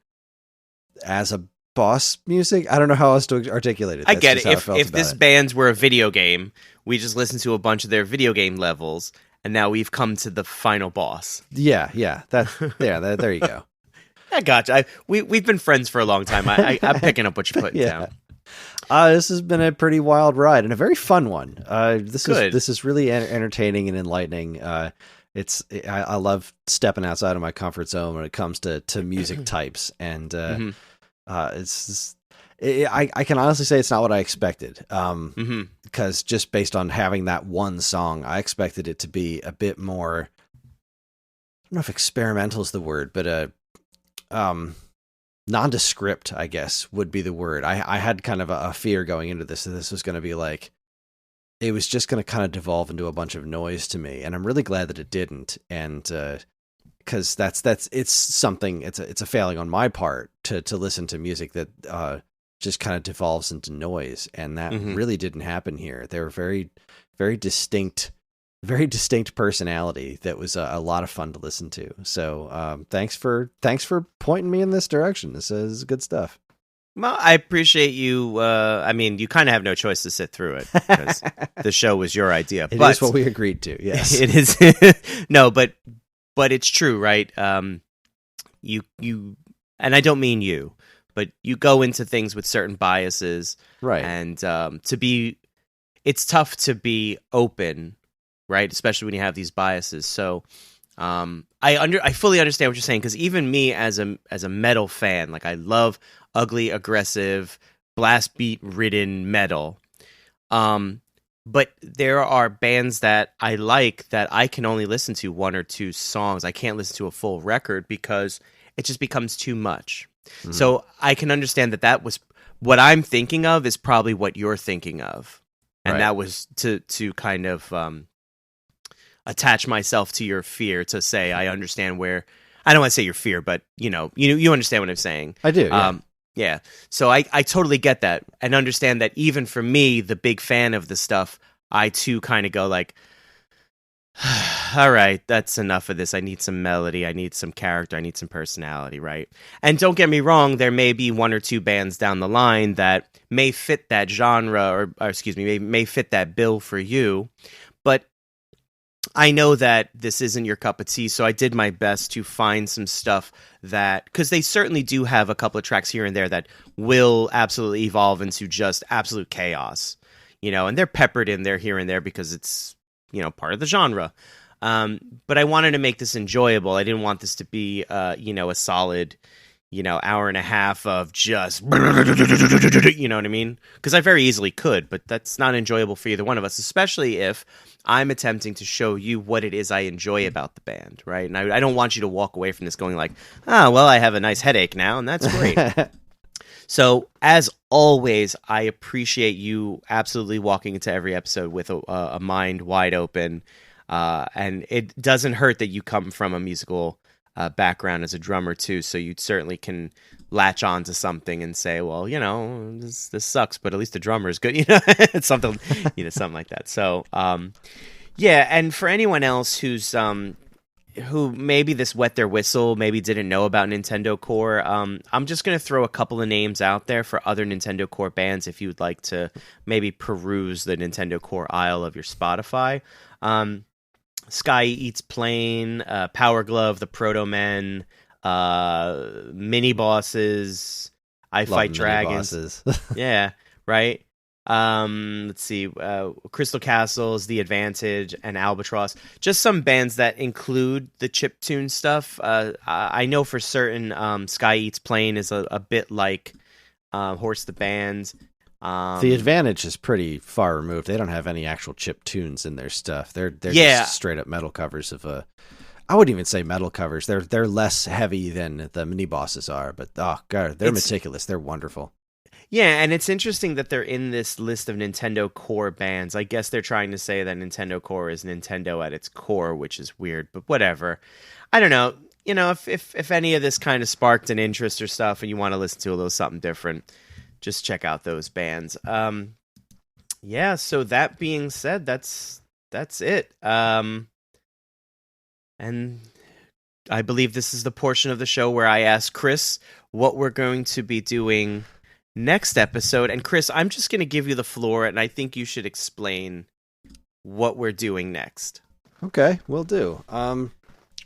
as a boss music. I don't know how else to articulate it. I That's get just it. how I felt If about this it. band were a video game, we just listened to a bunch of their video game levels, and now we've come to the final boss. Yeah, there you go. I gotcha. We've been friends for a long time. I'm picking up what you're putting Yeah. down. This has been a pretty wild ride and a very fun one. This Good. is really entertaining and enlightening. I love stepping outside of my comfort zone when it comes to music types, and I can honestly say it's not what I expected. Because just based on having that one song, I expected it to be a bit more. I don't know if experimental is the word, but nondescript, I guess, would be the word. I had kind of a fear going into this that this was going to be like, it was just going to kind of devolve into a bunch of noise to me, and I'm really glad that it didn't. And because it's something, it's a failing on my part to listen to music that just kind of devolves into noise, and that really didn't happen here. They were very, very distinct personality that was a lot of fun to listen to. So thanks for pointing me in this direction. This is good stuff. Well, I appreciate you. I mean, you kind of have no choice to sit through it because the show was your idea. It but is what we agreed to. Yes, it is. No, but it's true, right? You and I don't mean you, but you go into things with certain biases, right? And it's tough to be open, right? Especially when you have these biases. So I fully understand what you're saying, because even me as a metal fan, like I love ugly, aggressive, blast beat ridden metal. But there are bands that I like that I can only listen to one or two songs. I can't listen to a full record because it just becomes too much. Mm-hmm. So I can understand that was what I'm thinking of is probably what you're thinking of. And that was to kind of attach myself to your fear, to say I understand where, I don't want to say your fear, but you understand what I'm saying. I do. Yeah. Yeah. So I totally get that, and understand that even for me, the big fan of the stuff, I too kind of go like, all right, that's enough of this. I need some melody. I need some character. I need some personality, right? And don't get me wrong, there may be one or two bands down the line that may fit that genre, or excuse me, may fit that bill for you. But I know that this isn't your cup of tea, so I did my best to find some stuff that, because they certainly do have a couple of tracks here and there that will absolutely evolve into just absolute chaos, and they're peppered in there here and there because it's, part of the genre. But I wanted to make this enjoyable. I didn't want this to be, a solid, hour and a half of just, you know what I mean? Because I very easily could, but that's not enjoyable for either one of us, especially if I'm attempting to show you what it is I enjoy about the band, right? And I don't want you to walk away from this going like, well, I have a nice headache now, and that's great. So, as always, I appreciate you absolutely walking into every episode with a mind wide open, and it doesn't hurt that you come from a musical background as a drummer too, so you certainly can latch on to something and say, well, this sucks, but at least the drummer is good, it's something, something like that. So, yeah, and for anyone else who's who maybe this wet their whistle, maybe didn't know about Nintendo Core, I'm just going to throw a couple of names out there for other Nintendo Core bands if you'd like to maybe peruse the Nintendo Core aisle of your Spotify. Sky Eats Plain, Power Glove, The Proto Men, Mini Bosses, I Love Fight mini Dragons. bosses. Yeah, right. Let's see, Crystal Castles, The Advantage, and Albatross. Just some bands that include the chiptune stuff. I know for certain Sky Eats Plain is a bit like Horse the Band. The Advantage is pretty far removed. They don't have any actual chip tunes in their stuff. They're Yeah. just straight up metal covers of I wouldn't even say metal covers. They're less heavy than the mini bosses are, but oh god, they're meticulous. They're wonderful. Yeah, and it's interesting that they're in this list of Nintendo Core bands. I guess they're trying to say that Nintendo Core is Nintendo at its core, which is weird, but whatever. I don't know. You know, if any of this kind of sparked an interest or stuff and you want to listen to a little something different, just check out those bands. Yeah, so that being said, that's it. And I believe this is the portion of the show where I ask Chris what we're going to be doing next episode. And Chris, I'm just going to give you the floor, and I think you should explain what we're doing next. Okay, will do.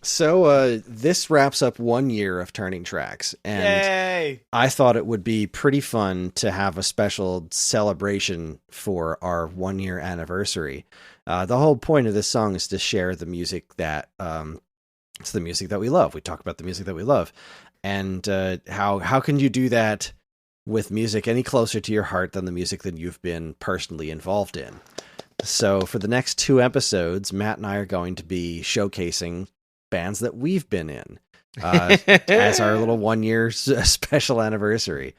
So this wraps up 1 year of Turning Tracks, and Yay! I thought it would be pretty fun to have a special celebration for our 1 year anniversary. The whole point of this song is to share the music that it's the music that we love. We talk about the music that we love, and how can you do that with music any closer to your heart than the music that you've been personally involved in? So for the next 2 episodes, Matt and I are going to be showcasing bands that we've been in as our little 1 year special anniversary.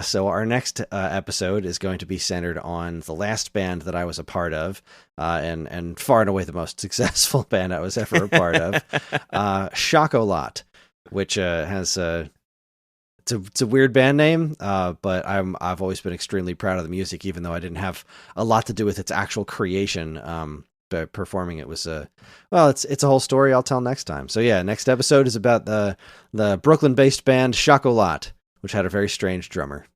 So our next episode is going to be centered on the last band that I was a part of, and far and away the most successful band I was ever a part of, Chocolat, which has it's a weird band name, but I've always been extremely proud of the music, even though I didn't have a lot to do with its actual creation. But performing it was it's a whole story I'll tell next time. So yeah, next episode is about the Brooklyn-based band Chocolat, which had a very strange drummer.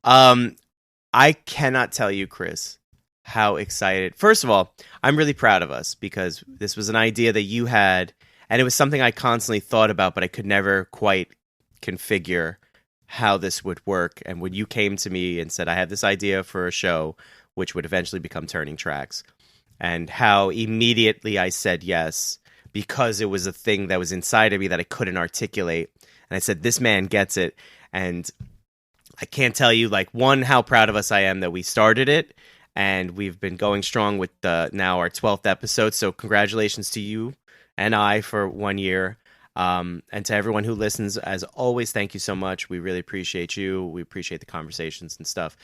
I cannot tell you, Chris, how excited. First of all, I'm really proud of us because this was an idea that you had, and it was something I constantly thought about, but I could never quite configure how this would work. And when you came to me and said, I have this idea for a show, which would eventually become Turning Tracks, and how immediately I said yes, because it was a thing that was inside of me that I couldn't articulate. And I said, this man gets it. And I can't tell you, like, one, how proud of us I am that we started it. And we've been going strong with now our 12th episode. So congratulations to you and I for 1 year. And to everyone who listens, as always, thank you so much. We really appreciate you. We appreciate the conversations and stuff.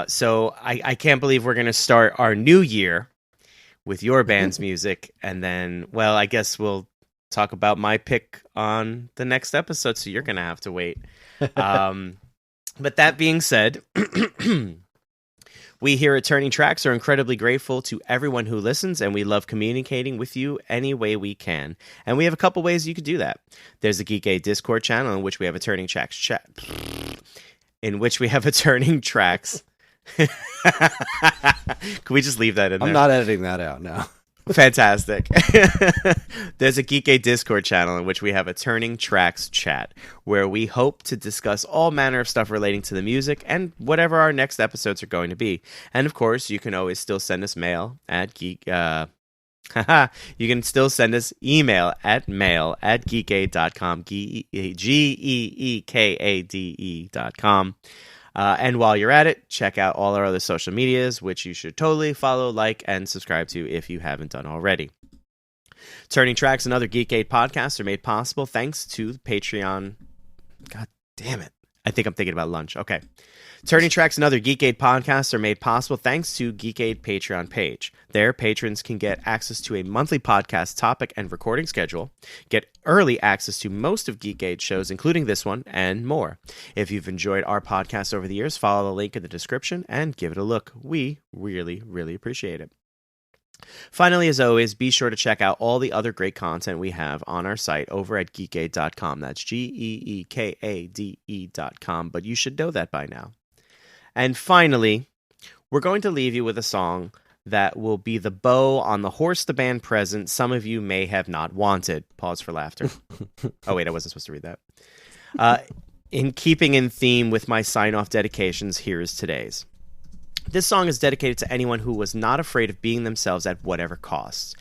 So I can't believe we're going to start our new year with your band's music. And then, well, I guess we'll talk about my pick on the next episode. So you're going to have to wait. But that being said, we here at Turning Tracks are incredibly grateful to everyone who listens, and we love communicating with you any way we can. And we have a couple ways you could do that. There's the Geek Aid Discord channel in which we have a Turning Tracks chat. In which we have a Turning Tracks. Can we just leave that in there? I'm not editing that out now. Fantastic. There's a Geek Aid Discord channel in which we have a Turning Tracks chat where we hope to discuss all manner of stuff relating to the music and whatever our next episodes are going to be. And of course, you can always still send us mail at you can still send us email at mail@geekade.com, geekade.com. And while you're at it, check out all our other social medias, which you should totally follow, like, and subscribe to if you haven't done already. Turning Tracks and other Geek Aid podcasts are made possible thanks to Patreon. God damn it. I think I'm thinking about lunch. Okay. Turning Tracks and other Geekade podcasts are made possible thanks to Geekade Patreon page. There, patrons can get access to a monthly podcast topic and recording schedule, get early access to most of Geekade shows, including this one, and more. If you've enjoyed our podcast over the years, follow the link in the description and give it a look. We really, really appreciate it. Finally, as always, be sure to check out all the other great content we have on our site over at geekade.com. That's geekade.com, but you should know that by now. And finally, we're going to leave you with a song that will be the bow on the Horse the Band present some of you may have not wanted. Pause for laughter. Oh, wait, I wasn't supposed to read that. In keeping in theme with my sign-off dedications, here is today's. This song is dedicated to anyone who was not afraid of being themselves at whatever costs.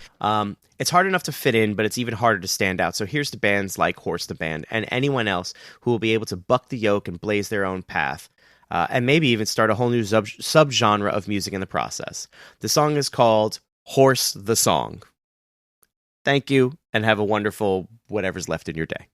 It's hard enough to fit in, but it's even harder to stand out. So here's to bands like Horse the Band and anyone else who will be able to buck the yoke and blaze their own path. And maybe even start a whole new subgenre of music in the process. The song is called Horse the Song. Thank you, and have a wonderful whatever's left in your day.